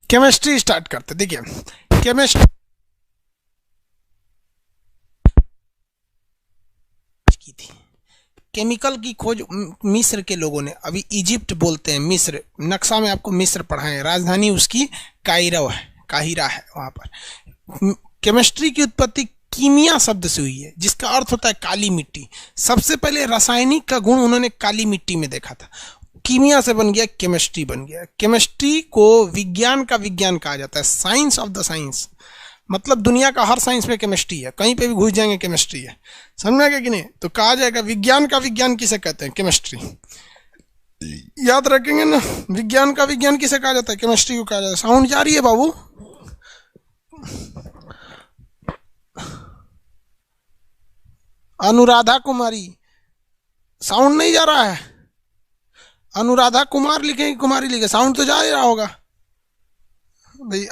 Chemistry start करते। देखिए chemistry की थी, केमिकल की खोज मिस्र के लोगों ने, अभी इजिप्ट बोलते हैं, मिस्र, नक्शा में आपको मिस्र पढ़ाएं, राजधानी उसकी काहिरा है वहां पर। केमिस्ट्री की उत्पत्ति कीमिया शब्द से हुई है, जिसका अर्थ होता है काली मिट्टी। सबसे पहले रासायनिक का गुण उन्होंने काली मिट्टी में देखा था, कीमिया से बन गया, केमिस्ट्री बन गया। केमिस्ट्री को विज्ञान का विज्ञान कहा जाता है, साइंस ऑफ द साइंस। मतलब दुनिया का हर साइंस में केमिस्ट्री है, कहीं पे भी घुस जाएंगे केमिस्ट्री है, समझ में कि नहीं? तो कहा जाएगा विज्ञान का विज्ञान किसे कहते हैं? केमिस्ट्री। याद रखेंगे ना, विज्ञान का विज्ञान किसे कहा जाता है? केमिस्ट्री को कहा जाता है। साउंड जा रही है बाबू? अनुराधा कुमारी, साउंड नहीं जा रहा है? अनुराधा कुमार लिखेंगे, कुमारी लिखे, साउंड तो जा ही रहा होगा भाई।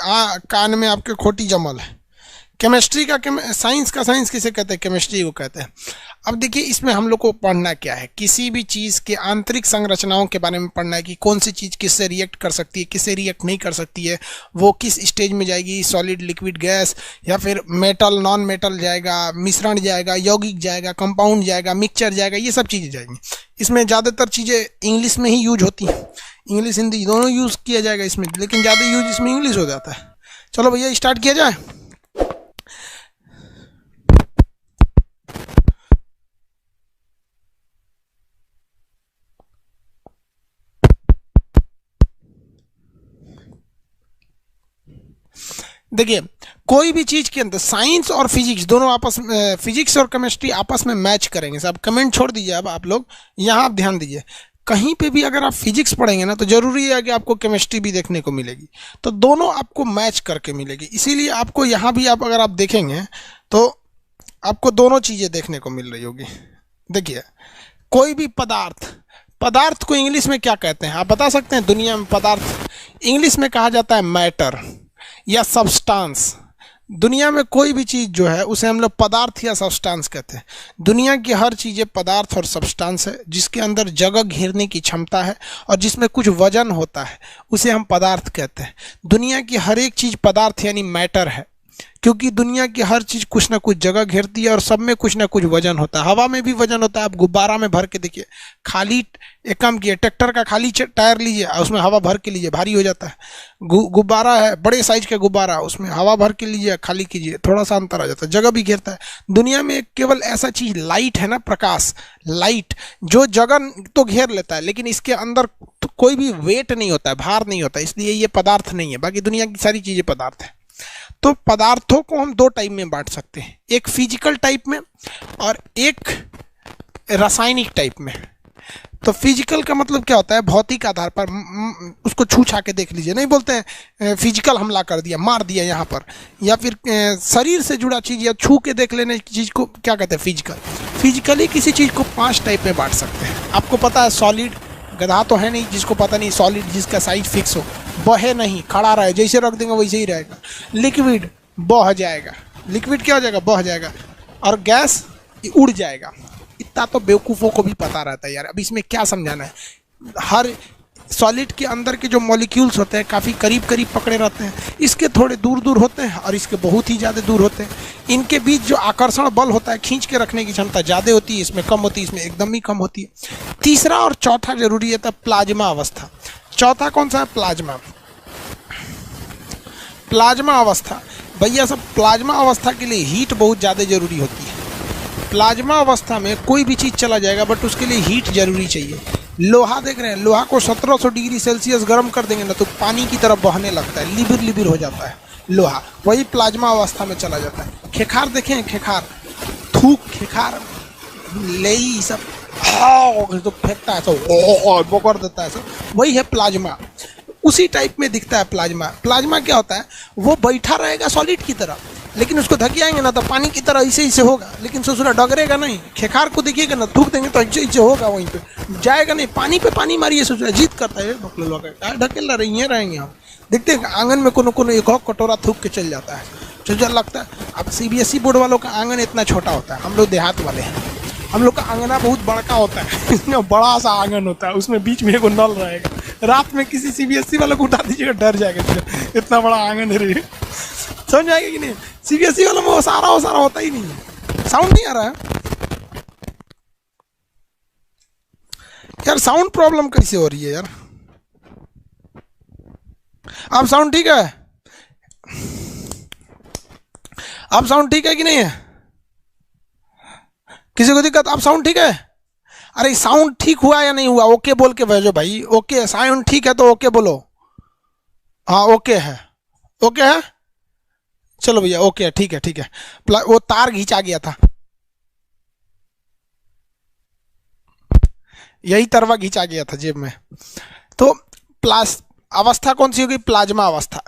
कान में आपके खोटी जमल है। केमिस्ट्री का साइंस का साइंस किसे कहते हैं? केमिस्ट्री को कहते हैं। अब देखिए इसमें हम लोग को पढ़ना क्या है, किसी भी चीज़ के आंतरिक संरचनाओं के बारे में पढ़ना है कि कौन सी चीज़ किससे रिएक्ट कर सकती है, किससे रिएक्ट नहीं कर सकती है, वो किस स्टेज में जाएगी, सॉलिड, लिक्विड, गैस, या फिर मेटल, नॉन मेटल जाएगा, मिश्रण जाएगा, यौगिक जाएगा, कंपाउंड जाएगा, मिक्सचर जाएगा, ये सब चीज़ें जाएंगी। इसमें ज़्यादातर चीज़ें इंग्लिश में ही यूज होती हैं, इंग्लिश हिंदी दोनों यूज़ किया जाएगा इसमें, लेकिन ज़्यादा यूज इसमें इंग्लिश हो जाता है। चलो भैया स्टार्ट किया जाए। देखिए कोई भी चीज के अंदर साइंस और फिजिक्स दोनों आपस में, फिजिक्स और केमिस्ट्री आपस में मैच करेंगे। सब कमेंट छोड़ दीजिए, अब आप लोग यहाँ आप ध्यान दीजिए, कहीं पे भी अगर आप फिजिक्स पढ़ेंगे ना तो जरूरी है कि आपको केमिस्ट्री भी देखने को मिलेगी, तो दोनों आपको मैच करके मिलेगी। इसीलिए आपको यहाँ भी आप अगर आप देखेंगे तो आपको दोनों चीजें देखने को मिल रही होगी। देखिए कोई भी पदार्थ को इंग्लिश में क्या कहते हैं आप बता सकते हैं? दुनिया में पदार्थ इंग्लिश में कहा जाता है मैटर या सब्सटेंस। दुनिया में कोई भी चीज़ जो है उसे हम लोग पदार्थ या सब्सटेंस कहते हैं। दुनिया की हर चीज़ें पदार्थ और सब्सटेंस है, जिसके अंदर जगह घेरने की क्षमता है और जिसमें कुछ वजन होता है, उसे हम पदार्थ कहते हैं। दुनिया की हर एक चीज़ पदार्थ यानी मैटर है, क्योंकि दुनिया की हर चीज़ कुछ ना कुछ जगह घेरती है और सब में कुछ ना कुछ वजन होता है। हवा में भी वजन होता है, आप गुब्बारा में भर के देखिए, खाली एक काम किए, ट्रैक्टर का खाली टायर लीजिए, उसमें हवा भर के लीजिए, भारी हो जाता है। गुब्बारा है, बड़े साइज का गुब्बारा, उसमें हवा भर के लीजिए, खाली कीजिए, थोड़ा सा अंतर आ जाता है, जगह भी घेरता है। दुनिया में केवल ऐसा चीज़ लाइट है ना, प्रकाश, लाइट, जो जगह तो घेर लेता है लेकिन इसके अंदर तो कोई भी वेट नहीं होता है, भार नहीं होता है, इसलिए ये पदार्थ नहीं है। बाकी दुनिया की सारी चीज़ें पदार्थ है। तो पदार्थों को हम दो टाइप में बांट सकते हैं, एक फिजिकल टाइप में और एक रासायनिक टाइप में। तो फिजिकल का मतलब क्या होता है? भौतिक आधार पर उसको छू छा के देख लीजिए, नहीं बोलते हैं फिजिकल हमला कर दिया, मार दिया यहाँ पर, या फिर शरीर से जुड़ा चीज़ या छू के देख लेने की चीज़ को क्या कहते हैं? फिजिकल। फिजिकली किसी चीज़ को 5 टाइप में बांट सकते हैं। आपको पता है सॉलिड, गधा तो है नहीं जिसको पता नहीं, सॉलिड जिसका साइज फिक्स हो, बहे नहीं, खड़ा रहे, जैसे रख देंगे वैसे ही रहेगा। लिक्विड बह जाएगा, लिक्विड क्या हो जाएगा? बह जाएगा। और गैस उड़ जाएगा। इतना तो बेवकूफ़ों को भी पता रहता है यार, अब इसमें क्या समझाना है? हर सॉलिड के अंदर के जो मॉलिक्यूल्स होते हैं काफ़ी करीब करीब पकड़े रहते हैं, इसके थोड़े दूर दूर होते हैं और इसके बहुत ही ज़्यादा दूर होते हैं। इनके बीच जो आकर्षण बल होता है, खींच के रखने की क्षमता ज़्यादा होती है, इसमें कम होती है, इसमें एकदम ही कम होती है। तीसरा और चौथा जरूरी है, तब प्लाज्मा अवस्था। चौथा कौन सा है? प्लाज्मा। प्लाज्मा अवस्था भैया सब, प्लाज्मा अवस्था के लिए हीट बहुत ज़्यादा जरूरी होती है। प्लाज्मा अवस्था में कोई भी चीज़ चला जाएगा बट उसके लिए हीट जरूरी चाहिए। लोहा देख रहे हैं, लोहा को 1700 डिग्री सेल्सियस गर्म कर देंगे ना तो पानी की तरफ बहने लगता है, लिबिर लिबिर हो जाता है लोहा, वही प्लाज्मा अवस्था में चला जाता है। खेखार देखें, खेखार, थूक, खेखार, लेई सब तो फेंकता है, सब बोकर देता है, सब वही है प्लाज्मा। उसी टाइप में दिखता है प्लाज्मा। प्लाज्मा क्या होता है? वो बैठा रहेगा सॉलिड की तरह, लेकिन उसको धकियाएंगे ना तो पानी की तरह ऐसे ऐसे होगा, लेकिन ससुरा डगरेगा नहीं। खेखार को देखिएगा ना, थूक देंगे तो ऐसे ऐसे होगा, वहीं पे जाएगा नहीं। पानी पे पानी मारिए, ससुरा जीत करता है, ढकेल रही है, रहेंगे हम देखते हैं आंगन में कोनो एक और कटोरा थूक के चल जाता है, जो लगता है। अब CBSE बोर्ड वालों का आंगन इतना छोटा होता है, हम लोग देहात वाले हैं, हम लोग का आंगना बहुत बड़का होता है, बड़ा सा आंगन होता है, उसमें बीच में एगो नल रहेगा, रात में किसी सीबीएसई वालों को उठा दीजिएगा, डर जाएगा, इतना बड़ा आंगन है रे। समझ आएगा कि नहीं? सीबीएसई वालों में वो सारा होता ही नहीं है। साउंड नहीं आ रहा है यार, साउंड प्रॉब्लम कैसे हो रही है यार? अब साउंड ठीक है? अब साउंड ठीक है कि नहीं है? किसी को दिक्कत? अब साउंड ठीक है? अरे साउंड ठीक हुआ या नहीं हुआ? ओके बोल के भेजो भाई। ओके, साउंड ठीक है तो ओके बोलो। हाँ ओके है, ओके है, चलो भैया ओके है, ठीक है ठीक है। वो तार घिंचा गया था, यही तरवा घिंचा गया था जेब में। तो अवस्था कौन सी होगी? प्लाज्मा अवस्था।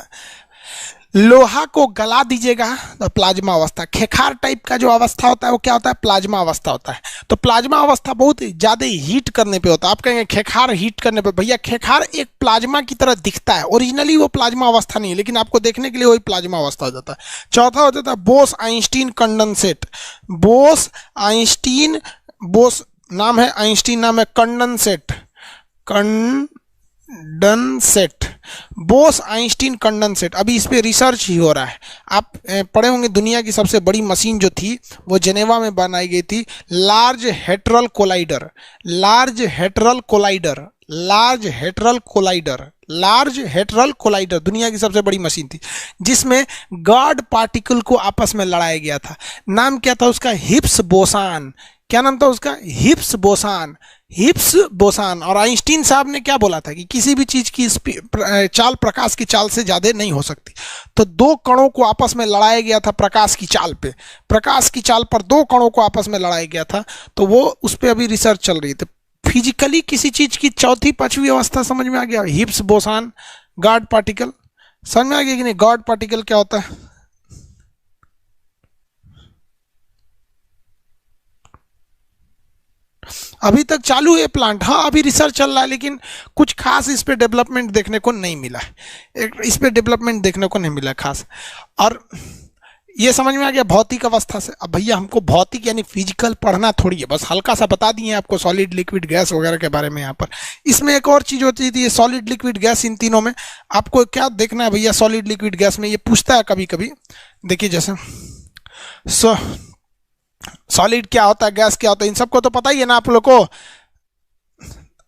लोहा को गला दीजिएगा तो प्लाज्मा अवस्था। खेखार टाइप का जो अवस्था होता है वो क्या होता है? प्लाज्मा अवस्था होता है। तो प्लाज्मा अवस्था बहुत ज़्यादा हीट करने पे होता है। आप कहेंगे खेखार हीट करने पे, भैया खेखार एक प्लाज्मा की तरह दिखता है, ओरिजिनली वो प्लाज्मा अवस्था नहीं है, लेकिन आपको देखने के लिए वही प्लाज्मा अवस्था हो जाता है। चौथा हो जाता है बोस आइंस्टीन कंडेंसेट। बोस नाम है, आइंस्टीन नाम है, कंडेंसेट, बोस आइंस्टीन कंडेंसेट। अभी इस पे रिसर्च ही हो रहा है। आप पढ़े होंगे दुनिया की सबसे बड़ी मशीन जो थी वो जेनेवा में बनाई गई थी, लार्ज हेटरल कोलाइडर दुनिया की सबसे बड़ी मशीन थी, जिसमें गॉड पार्टिकल को आपस में लड़ाया गया था। नाम क्या था उसका? हिप्स बोसान। क्या नाम था उसका? हिप्स बोसान। और आइंस्टीन साहब ने क्या बोला था कि किसी भी चीज की चाल प्रकाश की चाल से ज्यादा नहीं हो सकती। तो दो कणों को आपस में लड़ाया गया था प्रकाश की चाल पर दो कणों को आपस में लड़ाया गया था। तो वो उस पर अभी रिसर्च चल रही थी। फिजिकली किसी चीज की चौथी पांचवी अवस्था समझ में आ गया? हिप्स बोसान, गॉड पार्टिकल। समझ में आ गया कि नहीं? गॉड पार्टिकल क्या होता है? अभी तक चालू है प्लांट, हाँ अभी रिसर्च चल रहा है, लेकिन कुछ खास इस पे डेवलपमेंट देखने को नहीं मिला है, खास। और ये समझ में आ गया भौतिक अवस्था से। अब भैया हमको भौतिक यानी फिजिकल पढ़ना थोड़ी है, बस हल्का सा बता दिए आपको सॉलिड लिक्विड गैस वगैरह के बारे में। यहाँ पर इसमें एक और चीज होती थी, सॉलिड लिक्विड गैस, इन तीनों में आपको क्या देखना है भैया? सॉलिड लिक्विड गैस में ये पूछता है कभी कभी, देखिए जैसे सॉलिड क्या होता है, गैस क्या होता है, इन सबको तो पता ही है ना आप लोग को।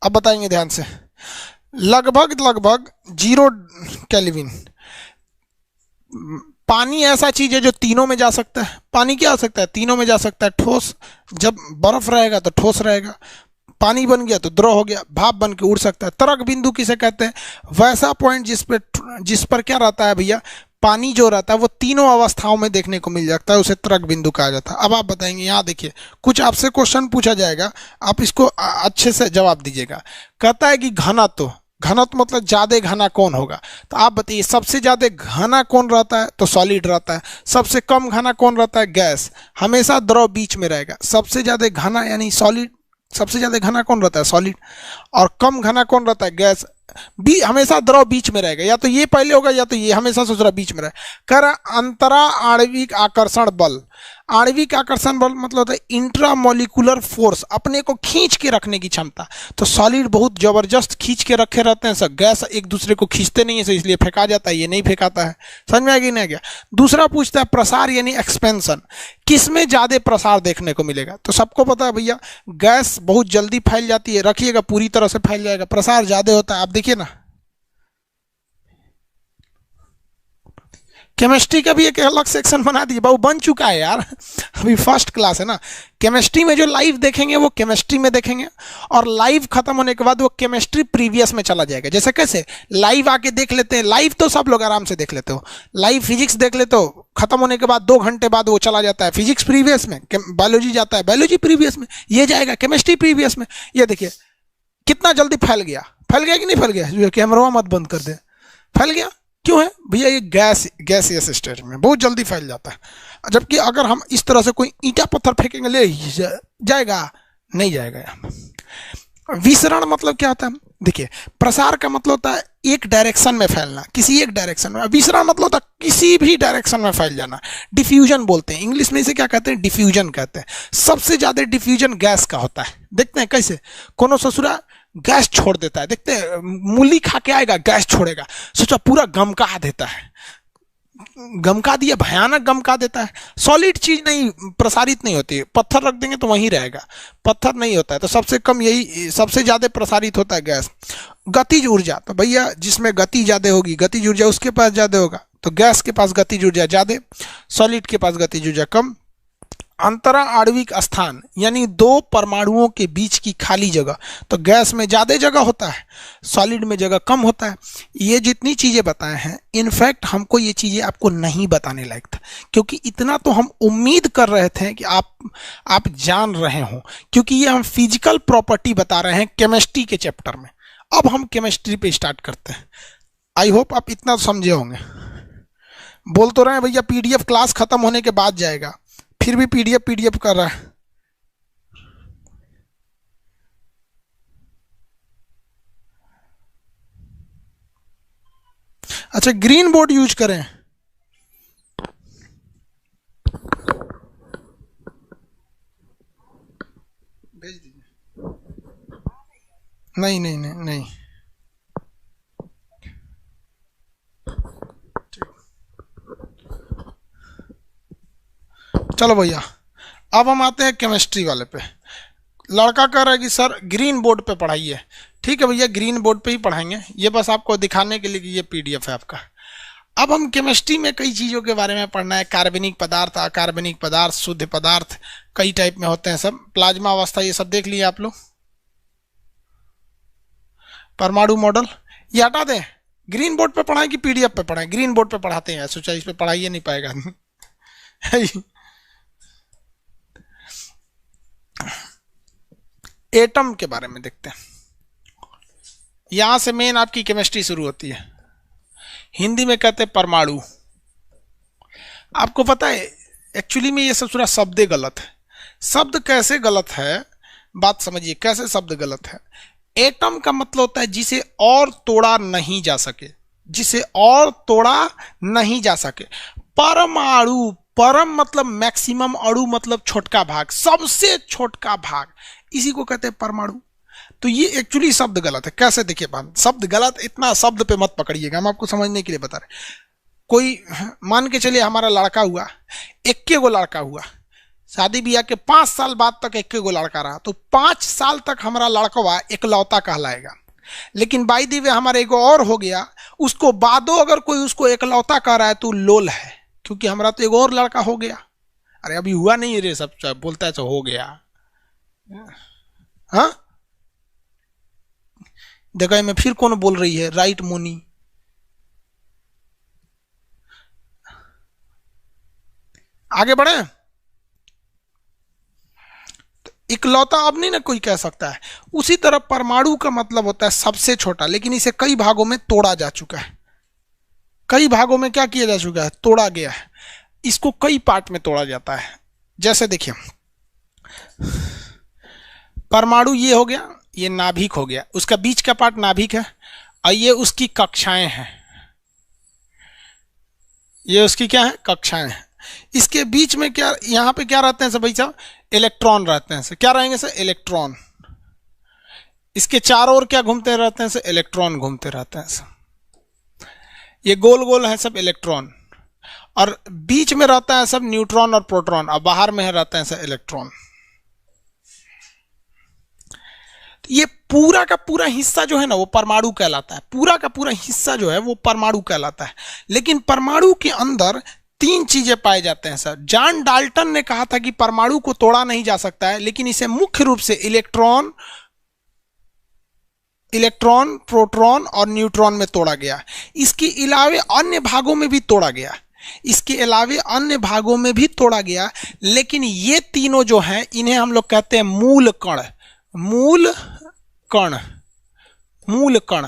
अब बताएंगे ध्यान से। लगभग 0 केल्विन। पानी ऐसा चीज है जो तीनों में जा सकता है। पानी क्या हो सकता है? तीनों में जा सकता है। ठोस, जब बर्फ रहेगा तो ठोस रहेगा, पानी बन गया तो द्रव हो गया, भाप बन के उड़ सकता है। तरक बिंदु किसे कहते हैं? वैसा पॉइंट जिस पर क्या रहता है भैया? पानी जो रहता है वो तीनों अवस्थाओं में देखने को मिल जाता है, उसे तरक बिंदु कहा जाता है। अब आप बताएंगे, यहाँ देखिए कुछ आपसे क्वेश्चन पूछा जाएगा, आप इसको अच्छे से जवाब दीजिएगा। कहता है कि घनत्व मतलब ज्यादा घना कौन होगा? तो आप बताइए सबसे ज्यादा घना कौन रहता है? तो सॉलिड रहता है। सबसे कम घना कौन रहता है? गैस। हमेशा द्रव बीच में रहेगा। सबसे ज्यादा घना यानी सॉलिड, सबसे ज्यादा घना कौन रहता है? सॉलिड। और कम घना कौन रहता है? गैस। हमेशा द्रव बीच में रहेगा, या तो ये पहले होगा या तो ये, हमेशा सोच रहा बीच में रहे। कर अंतरा आणविक आकर्षण बल। आणविक आकर्षण बल मतलब होता है इंट्रामोलिकुलर फोर्स, अपने को खींच के रखने की क्षमता। तो सॉलिड बहुत जबरदस्त खींच के रखे रहते हैं सर, गैस एक दूसरे को खींचते नहीं है सर, इसलिए फेंका जाता है, ये नहीं फेंकाता है। समझ में आ गया नहीं आ गया? दूसरा पूछता है प्रसार यानी एक्सपेंशन, किसमें ज्यादा प्रसार देखने को मिलेगा? तो सबको पता है भैया गैस बहुत जल्दी फैल जाती है, रखिएगा पूरी तरह से फैल जाएगा, प्रसार ज्यादा होता है। आप देखिए ना, केमिस्ट्री का भी एक अलग सेक्शन बना दिए, बाबू बन चुका है यार, अभी फर्स्ट क्लास है ना। केमिस्ट्री में जो लाइव देखेंगे वो केमिस्ट्री में देखेंगे, और लाइव खत्म होने के बाद वो केमिस्ट्री प्रीवियस में चला जाएगा। जैसे कैसे लाइव आके देख लेते हैं, लाइव तो सब लोग आराम से देख लेते हो, लाइव फिजिक्स देख लेते हो, खत्म होने के बाद 2 घंटे बाद वो चला जाता है फिजिक्स प्रीवियस में, बायोलॉजी जाता है बायोलॉजी प्रीवियस में, ये जाएगा केमिस्ट्री प्रीवियस में। ये देखिए कितना जल्दी फैल गया कि नहीं फैल गया? कैमरा मत बंद कर दे, फैल गया। क्यों है भैया? ये गैसियस स्टेट में बहुत जल्दी फैल जाता है। जबकि अगर हम इस तरह से कोई ईंटा पत्थर फेंकेंगे, ले जाएगा? नहीं जाएगा। विसरण मतलब क्या होता है? देखिए प्रसार का मतलब होता है एक डायरेक्शन में फैलना, किसी एक डायरेक्शन में। विसरण मतलब होता है किसी भी डायरेक्शन में फैल जाना। डिफ्यूजन बोलते हैं इंग्लिश में, इसे क्या कहते हैं? डिफ्यूजन कहते हैं। सबसे ज्यादा डिफ्यूजन गैस का होता है। देखते हैं कैसे। कोनो ससुरा गैस छोड़ देता है। देखते हैं, मूली खा के आएगा, गैस छोड़ेगा, सोचा पूरा गमका देता है, गमका दिया, भयानक गमका देता है। सॉलिड चीज नहीं प्रसारित नहीं होती, पत्थर रख देंगे तो वहीं रहेगा, पत्थर नहीं होता है। तो सबसे कम यही, सबसे ज्यादा प्रसारित होता है गैस। गतिज ऊर्जा, तो भैया जिसमें गति ज्यादा होगी, गतिज ऊर्जा उसके पास ज्यादा होगा, तो गैस के पास गतिज ऊर्जा ज्यादा, सॉलिड के पास गतिज ऊर्जा कम। अंतरा आणविक स्थान यानी दो परमाणुओं के बीच की खाली जगह, तो गैस में ज्यादा जगह होता है, सॉलिड में जगह कम होता है। ये जितनी चीजें बताए हैं, इनफैक्ट हमको ये चीजें आपको नहीं बताने लायक था, क्योंकि इतना तो हम उम्मीद कर रहे थे कि आप जान रहे हो, क्योंकि ये हम फिजिकल प्रॉपर्टी बता रहे हैं केमिस्ट्री के चैप्टर में। अब हम केमिस्ट्री पे स्टार्ट करते हैं। आई होप आप इतना समझे होंगे। बोल तो रहे हैं भैया पीडीएफ क्लास खत्म होने के बाद जाएगा, फिर भी पीडीएफ कर रहा है। अच्छा, ग्रीन बोर्ड यूज करें? भेज दीजिए। नहीं नहीं नहीं नहीं, चलो भैया अब हम आते हैं केमिस्ट्री वाले पे। लड़का कह रहा है कि सर ग्रीन बोर्ड पे पढ़ाइए। ठीक है भैया, ग्रीन बोर्ड पे ही पढ़ाएंगे, ये बस आपको दिखाने के लिए कि ये पीडीएफ है आपका। अब हम केमिस्ट्री में कई चीज़ों के बारे में पढ़ना है, कार्बनिक पदार्थ, अकार्बनिक पदार्थ, शुद्ध पदार्थ, कई टाइप में होते हैं सब, प्लाज्मा अवस्था, ये सब देख लिए आप लोग। परमाणु मॉडल ये हटा दें, ग्रीन बोर्ड पे पढ़ाएं कि पीडीएफ पे पढ़ाएं? ग्रीन बोर्ड पे पढ़ाते हैं, सोचा इस पे पढ़ाइए नहीं पाएगा। एटम के बारे में देखते हैं, यहां से मेन आपकी केमिस्ट्री शुरू होती है। हिंदी में कहते हैं परमाणु। आपको पता है एक्चुअली में ये सब पूरा शब्द गलत है। शब्द कैसे गलत है, बात समझिए कैसे शब्द गलत है। एटम का मतलब होता है जिसे और तोड़ा नहीं जा सके, जिसे और तोड़ा नहीं जा सके। परमाणु, परम मतलब मैक्सिमम, अणु मतलब छोटका भाग, सबसे छोटका भाग, इसी को कहते हैं परमाणु। तो ये एक्चुअली शब्द गलत है। कैसे, देखिए बात, शब्द गलत, इतना शब्द पे मत पकड़िएगा, हम आपको समझने के लिए बता रहे। कोई मान के चलिए हमारा लड़का हुआ, इक्के गो लड़का हुआ, शादी ब्याह के 5 साल बाद तक इक्के गो लड़का रहा, तो 5 साल तक हमारा लड़का इकलौता कहलाएगा। लेकिन बाई दी वे हमारा एगो और हो गया, उसको बादो अगर कोई उसको इकलौता कह रहा है तो लोल है, क्योंकि हमारा तो एक और लड़का हो गया। अरे अभी हुआ नहीं रे, सब बोलता है तो हो गया। हाँ देखा, मैं फिर कौन बोल रही है, राइट मोनी। आगे बढ़े। तो इकलौता अब नहीं ना कोई कह सकता है। उसी तरह परमाणु का मतलब होता है सबसे छोटा, लेकिन इसे कई भागों में तोड़ा जा चुका है। कई भागों में क्या किया जा चुका है, तोड़ा गया है। इसको कई पार्ट में तोड़ा जाता है। जैसे देखिए, परमाणु ये हो गया, ये नाभिक हो गया, उसका बीच का पार्ट नाभिक है, और ये उसकी कक्षाएं हैं, ये उसकी क्या है, कक्षाएं हैं। इसके बीच में क्या, यहां पे क्या रहते हैं सब भाई साहब, इलेक्ट्रॉन रहते हैं। क्या रहेंगे सर, इलेक्ट्रॉन। इसके चारों ओर क्या घूमते रहते हैं सर, इलेक्ट्रॉन घूमते रहते हैं सर। ये गोल गोल है सब इलेक्ट्रॉन, और बीच में रहता है सब न्यूट्रॉन और प्रोटॉन, और बाहर में रहते हैं सर इलेक्ट्रॉन। ये पूरा का पूरा हिस्सा जो है ना वो परमाणु कहलाता है, पूरा का पूरा हिस्सा जो है वो परमाणु कहलाता है। लेकिन परमाणु के अंदर 3 चीजें पाए जाते हैं सर। जॉन डाल्टन ने कहा था कि परमाणु को तोड़ा नहीं जा सकता है, लेकिन इसे मुख्य रूप से इलेक्ट्रॉन, प्रोटॉन और न्यूट्रॉन में तोड़ा गया। इसके अलावे अन्य भागों में भी तोड़ा गया, इसके अलावे अन्य भागों में भी तोड़ा गया, लेकिन ये तीनों जो हैं इन्हें हम लोग कहते हैं मूल कण। मूल कण, मूल कण।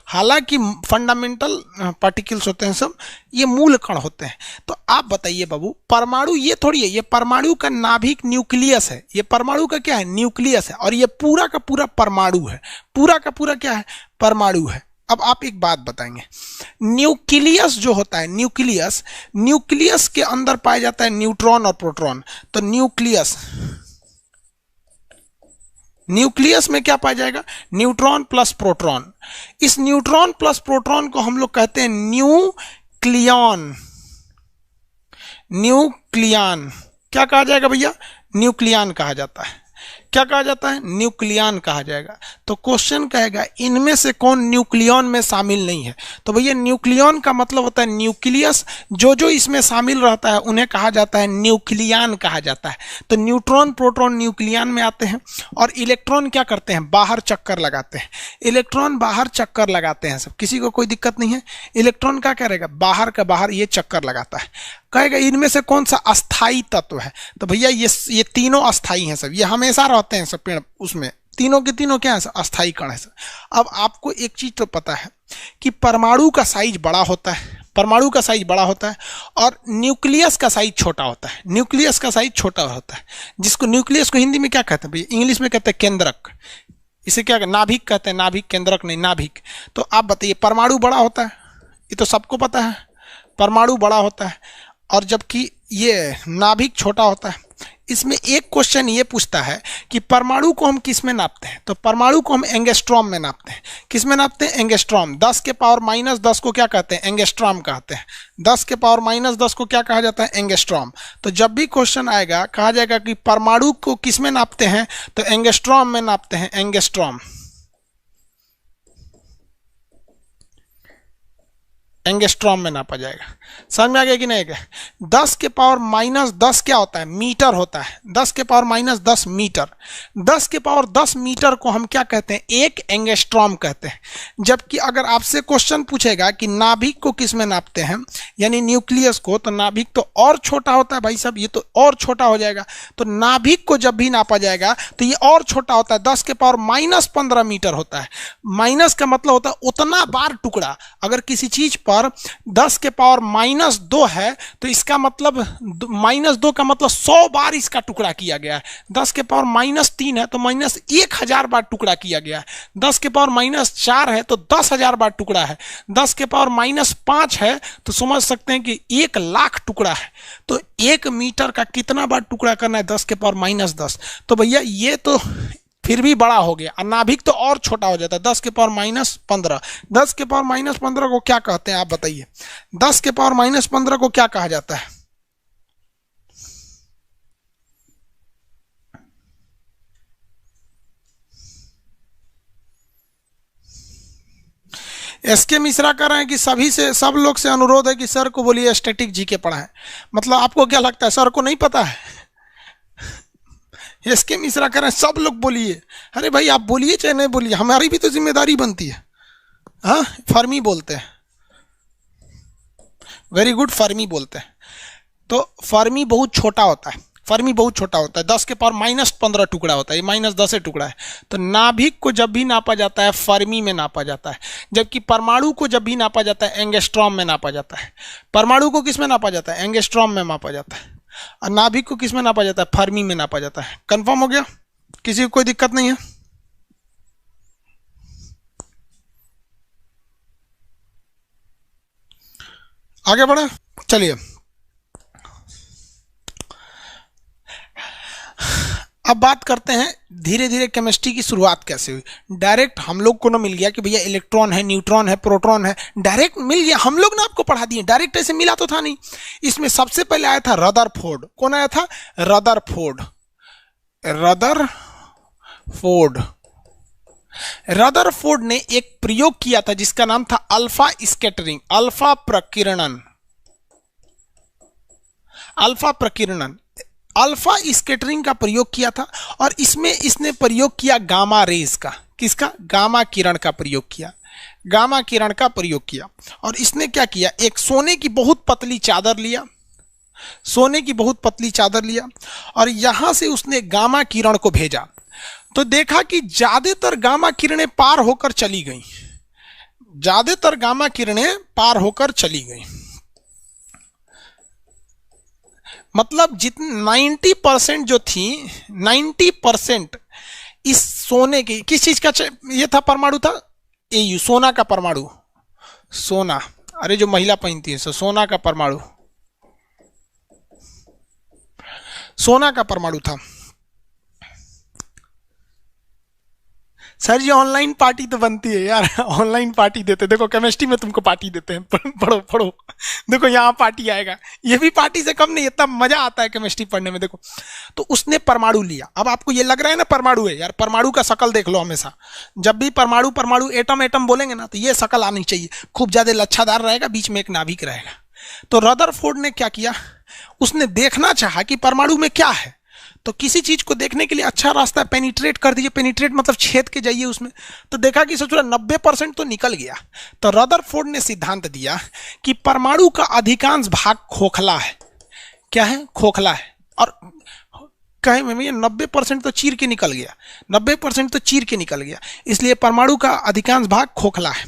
हालांकि फंडामेंटल पार्टिकल्स होते हैं सब, ये मूल कण होते हैं। तो आप बताइए बाबू, परमाणु ये थोड़ी है, ये परमाणु का नाभिक न्यूक्लियस है, ये परमाणु का क्या है, न्यूक्लियस है, और ये पूरा का पूरा परमाणु है, पूरा का पूरा क्या है, परमाणु है। अब आप एक बात बताएंगे, न्यूक्लियस जो होता है, न्यूक्लियस, न्यूक्लियस के अंदर पाया जाता है न्यूट्रॉन और प्रोटॉन। तो न्यूक्लियस, न्यूक्लियस में क्या पाया जाएगा? Neutron plus proton. इस न्यूट्रॉन प्लस प्रोटॉन को हम लोग कहते हैं न्यूक्लियॉन। न्यूक्लियन क्या कहा जाएगा भैया? न्यूक्लियन कहा जाता है। क्या कहा जाता है? न्यूक्लियन कहा जाएगा। तो क्वेश्चन कहेगा इनमें से कौन न्यूक्लियन में शामिल नहीं है? तो भैया न्यूक्लियन का मतलब होता है न्यूक्लियस, जो जो इसमें शामिल रहता है उन्हें कहा जाता है न्यूक्लियन कहा जाता है। तो न्यूट्रॉन प्रोटॉन न्यूक्लियन में आते हैं। और इलेक्ट्रॉन क्या करते हैं? बाहर चक्कर लगाते हैं। इलेक्ट्रॉन बाहर चक्कर लगाते हैं सब, किसी को कोई दिक्कत नहीं है। इलेक्ट्रॉन क्या करेगा? बाहर का बाहर ये चक्कर लगाता है। कहेगा इनमें से कौन सा अस्थाई तत्व है? तो भैया ये तीनों अस्थाई हैं सब, ये हमेशा रहते हैं सब पेड़, उसमें तीनों के तीनों क्या है? अस्थाई कण है सब। अब आपको एक चीज तो पता है कि परमाणु का साइज बड़ा होता है, परमाणु का साइज बड़ा होता है और न्यूक्लियस का साइज छोटा होता है। न्यूक्लियस का साइज छोटा होता है, जिसको न्यूक्लियस को हिंदी में क्या कहते हैं भैया? इंग्लिश में कहते हैं केंद्रक। इसे क्या नाभिक कहते हैं, नाभिक, केंद्रक नहीं, नाभिक। तो आप बताइए परमाणु बड़ा होता है, ये तो सबको पता है, परमाणु बड़ा होता है और जबकि ये नाभिक छोटा होता है। इसमें एक क्वेश्चन ये पूछता है कि परमाणु को हम किस में नापते हैं? तो परमाणु को हम एंगस्ट्रॉम में नापते हैं। किस में नापते हैं? एंगस्ट्रॉम। 10 के पावर माइनस 10 को क्या कहते हैं? एंगस्ट्रॉम कहते हैं। 10 के पावर माइनस 10 को क्या कहा जाता है? एंगस्ट्रॉम। तो जब भी क्वेश्चन आएगा कहा जाएगा कि परमाणु को किस में नापते हैं? तो एंगस्ट्रॉम में नापते हैं, एंगस्ट्रॉम। एंगस्ट्रॉम में नापा जाएगा। समझ में आ गया कि नहीं? 10 के पावर माइनस 10 क्या होता है? मीटर होता है। 10 के पावर माइनस 10 मीटर। 10 के पावर 10 मीटर को हम क्या कहते हैं? एक एंगस्ट्रॉम कहते हैं। जबकि अगर आपसे क्वेश्चन पूछेगा कि नाभिक को किस में नापते हैं, यानी न्यूक्लियस को, तो नाभिक तो और छोटा होता है भाई साहब, ये तो और छोटा हो जाएगा। तो नाभिक को जब भी नापा जाएगा तो ये और छोटा होता है, 10 के पावर माइनस 15 मीटर होता है। माइनस का मतलब होता है उतना बार टुकड़ा। अगर किसी चीज पर 10 के पावर माइनस 2 है तो इसका मतलब माइनस 2 का मतलब 100 बार इसका टुकड़ा किया गया है। 10 के पावर माइनस 3 है तो माइनस 1000 बार टुकड़ा किया गया है। 10 के पावर माइनस 4 है तो 10,000 बार टुकड़ा है। 10 के पावर माइनस 5 है तो समझ सकते हैं कि 1,00,000 टुकड़ा है। तो 1 मीटर का कितना बार टुकड़ा करना है? 10 के पावर माइनस 10। तो भैया ये तो फिर भी बड़ा हो गया। नाभिक तो और छोटा हो जाता है, 10 के पावर माइनस 15। 10 के पावर माइनस 15 को क्या कहते हैं आप बताइए? 10 के पावर माइनस 15 को क्या कहा जाता है? एसके मिश्रा कह रहे हैं कि सब लोग से अनुरोध है कि सर को बोलिए स्टैटिक जीके पढ़ाएं। मतलब आपको क्या लगता है सर को नहीं पता है? एसके मिश्रा कह रहे हैं सब लोग बोलिए। अरे भाई आप बोलिए चाहे नहीं बोलिए, हमारी भी तो जिम्मेदारी बनती है। हाँ, फर्मी बोलते हैं, वेरी गुड, फर्मी बोलते हैं। तो फर्मी बहुत छोटा होता है, फर्मी बहुत छोटा होता है। 10 के पावर माइनस 15 टुकड़ा होता है, ये माइनस 10 टुकड़ा है। तो नाभिक को जब भी नापा जाता है फर्मी में नापा जाता है, जबकि परमाणु को जब भी नापा जाता है एंगस्ट्रॉम में नापा जाता है। परमाणु को किस में नापा जाता है? एंगस्ट्रॉम में नापा जाता है। और नाभिक को किस में नापा जाता है? फर्मी में नापा जाता है। कंफर्म हो गया? किसी को कोई दिक्कत नहीं है? आगे बढ़े, चलिए अब बात करते हैं धीरे धीरे केमिस्ट्री की शुरुआत कैसे हुई। डायरेक्ट हम लोग को ना मिल गया कि भैया इलेक्ट्रॉन है, न्यूट्रॉन है, प्रोटॉन है, डायरेक्ट मिल गया। हम लोग ना आपको पढ़ा दिए, डायरेक्ट ऐसे मिला तो था नहीं। इसमें सबसे पहले आया था रदरफोर्ड। कौन आया था? रदरफोर्ड। रदरफोर्ड रदरफोर्ड ने एक प्रयोग किया था जिसका नाम था अल्फा स्कैटरिंग, अल्फा प्रकीर्णन। अल्फा प्रकीर्णन, अल्फा स्कैटरिंग का प्रयोग किया था। और इसमें इसने प्रयोग किया गामा रेज का। किसका? गामा किरण का प्रयोग किया, गामा किरण का प्रयोग किया। और इसने क्या किया? एक सोने की बहुत पतली चादर लिया, सोने की बहुत पतली चादर लिया और यहां से उसने गामा किरण को भेजा। तो देखा कि ज्यादातर गामा किरणें पार होकर चली गई, ज्यादातर गामा किरणें पार होकर चली गई। मतलब जितने 90% जो थी, 90% इस सोने की, किस चीज का ये था? परमाणु था, एयू, सोना का परमाणु, सोना। अरे जो महिला पहनती है सोना का परमाणु, सोना का परमाणु था। सर जी ऑनलाइन पार्टी तो बनती है यार, ऑनलाइन पार्टी देते, देखो केमिस्ट्री में तुमको पार्टी देते हैं, पढ़ो पढ़ो, देखो यहाँ पार्टी आएगा, ये भी पार्टी से कम नहीं, इतना मजा आता है केमिस्ट्री पढ़ने में। देखो तो उसने परमाणु लिया, अब आपको ये लग रहा है ना परमाणु है, यार परमाणु का शकल देख लो हमेशा, जब भी परमाणु परमाणु एटम एटम बोलेंगे ना तो ये शकल आनी चाहिए, खूब ज्यादा लच्छादार रहेगा, बीच में एक नाभिक रहेगा। तो रदरफोर्ड ने क्या किया, उसने देखना चाहा कि परमाणु में क्या है, तो किसी चीज को देखने के लिए अच्छा रास्ता है, पेनिट्रेट कर दीजिए, पेनिट्रेट मतलब छेद के जाइए उसमें, तो देखा कि सोचो 90% तो निकल गया। तो रदरफोर्ड ने सिद्धांत दिया कि परमाणु का अधिकांश भाग खोखला है, क्या है, खोखला है, और कहे में ये 90% तो चीर के निकल गया, 90% तो चीर के निकल गया, इसलिए परमाणु का अधिकांश भाग खोखला है।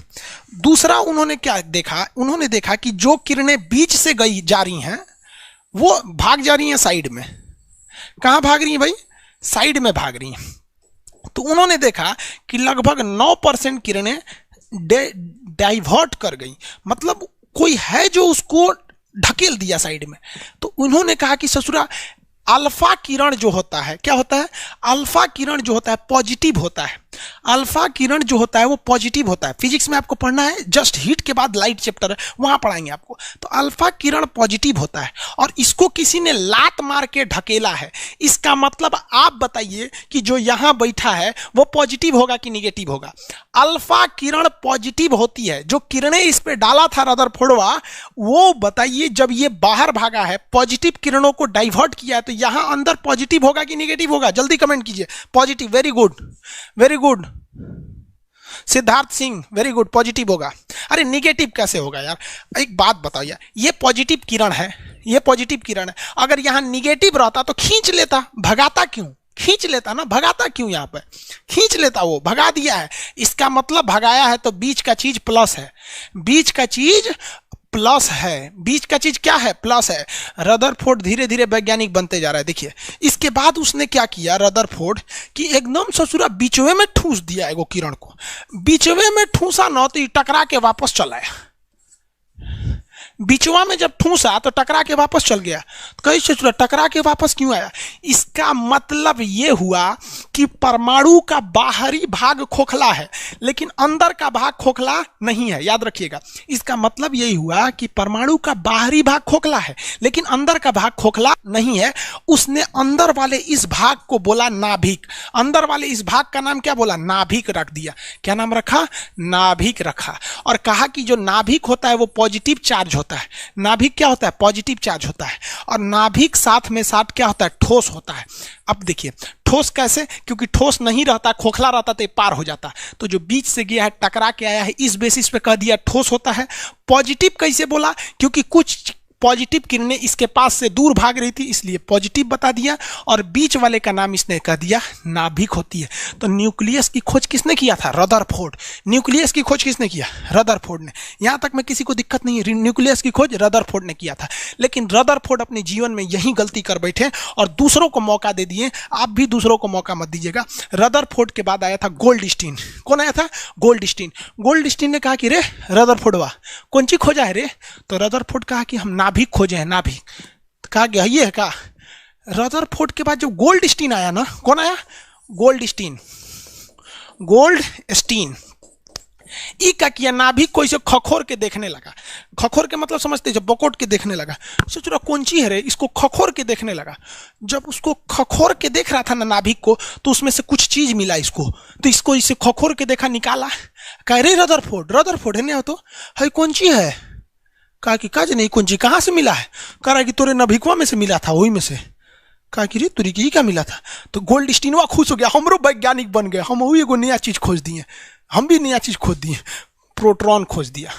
दूसरा उन्होंने क्या देखा, उन्होंने देखा कि जो किरणें बीच से गई जा रही हैं वो भाग जा रही हैं साइड में, कहां भाग रही हैं भाई, साइड में भाग रही हैं। तो उन्होंने देखा कि लगभग 9% किरणें डाइवर्ट कर गई, मतलब कोई है जो उसको ढकेल दिया साइड में। तो उन्होंने कहा कि ससुरा अल्फा किरण जो होता है, क्या होता है, अल्फा किरण जो होता है पॉजिटिव होता है, अल्फा किरण जो होता है वो पॉजिटिव होता है। फिजिक्स में आपको पढ़ना है, जस्ट हीट के बाद लाइट चैप्टर है, वहां पढ़ाएंगे आपको। तो अल्फा किरण पॉजिटिव होता है और इसको किसी ने लात मार के ढकेला है, इसका मतलब आप बताइए कि जो यहां बैठा है वो पॉजिटिव होगा कि निगेटिव होगा। अल्फा किरण पॉजिटिव होती है, जो किरणें इस पे डाला था रदरफोर्डवा, वो बताइए जब ये बाहर भागा है, पॉजिटिव किरणों को डाइवर्ट किया है, तो यहां अंदर पॉजिटिव होगा कि निगेटिव होगा, जल्दी कमेंट कीजिए। Positive, very good very good, Siddharth Singh very good, positive होगा। अरे निगेटिव कैसे होगा यार, एक बात बताओ यार, ये पॉजिटिव किरण है, ये पॉजिटिव किरण है, अगर यहां निगेटिव रहता तो खींच लेता, भगाता क्यों, खींच लेता ना, भगाता क्यों, यहां पे खींच लेता, वो भगा दिया है, इसका मतलब भगाया है, तो बीच का चीज प्लस है, बीच का चीज प्लस है, बीच का चीज क्या है, प्लस है। रदरफोर्ड धीरे धीरे वैज्ञानिक बनते जा रहा है। देखिए इसके बाद उसने क्या किया रदरफोर्ड कि एकदम ससुरा बीचवे में ठूस दिया एगो किरण को, बीचवे में ठूसा न तो टकरा के वापस चला आया, बीचवा में जब ठूसा तो टकरा के वापस चल गया। कहीं ससुरा टकरा के वापस क्यों आया, इसका मतलब यह हुआ कि परमाणु का बाहरी भाग खोखला है लेकिन अंदर का भाग खोखला नहीं है, याद रखिएगा। इसका मतलब यही हुआ कि परमाणु का बाहरी भाग खोखला है लेकिन अंदर का भाग खोखला नहीं है। उसने अंदर वाले इस भाग को बोला नाभिक, अंदर वाले इस भाग का नाम क्या बोला, नाभिक रख दिया। क्या नाम रखा, नाभिक रखा, और कहा कि जो नाभिक होता है वो पॉजिटिव चार्ज होता है, नाभिक क्या होता है, पॉजिटिव चार्ज होता है, और नाभिक साथ में साथ क्या होता है, ठोस होता है। अब देखिए ठोस कैसे, क्योंकि ठोस नहीं रहता, खोखला रहता तो पार हो जाता, तो जो बीच से गया है टकरा के आया है, इस बेसिस पे कह दिया ठोस होता है। पॉजिटिव कैसे बोला, क्योंकि कुछ पॉजिटिव किरणें इसके पास से दूर भाग रही थी इसलिए पॉजिटिव बता दिया, और बीच वाले का नाम इसने कह दिया नाभिक होती है। तो न्यूक्लियस की खोज किसने किया था, रदरफोर्ड। न्यूक्लियस की खोज किसने किया, रदरफोर्ड ने। यहां तक में किसी को दिक्कत नहीं है, न्यूक्लियस की खोज रदरफोर्ड ने किया था। लेकिन रदरफोर्ड अपने जीवन में यही गलती कर बैठे और दूसरों को मौका दे दिए। आप भी दूसरों को मौका मत दीजिएगा। रदरफोर्ड के बाद आया था गोल्डस्टीन। कौन आया था, गोल्डस्टीन। गोल्डस्टीन ने कहा कि रे रदरफोर्डवा कौन सी खोजा है रे, तो रदरफोर्ड कहा कि हम नाभिक खोजे हैं, नाभिक। कहा गया ये है का। रदरफोर्ड के बाद जब गोल्डस्टीन आया ना, कौन आया, गोल्डस्टीन। गोल्डस्टीन ई का किया, नाभिक को इसे खखोर के देखने लगा। खखोर के मतलब समझते, जब बकोट के देखने लगा, सोच रहा कौन ची है रे, इसको खखोर के देखने लगा। जब उसको खखोर के देख रहा था ना नाभिक को, तो उसमें से कुछ चीज मिला इसको, तो इसको इसे खखोर के देखा, निकाला। कह रे रदरफोर्ड, रदरफोर्ड है नहीं तो है कौन ची है। कहा कि काज नहीं कुंजी कहां से मिला है, कह रहा कि तोरे नभिकवा में से मिला था, वही में से। कहा कि रे तुरी की क्या मिला था, तो गोल्डस्टीनवा खुश हो गया, हमरो वैज्ञानिक बन गए, हम वही एगो नया चीज खोज दिए, हम भी नया चीज खोज दिए, प्रोटॉन खोज दिया।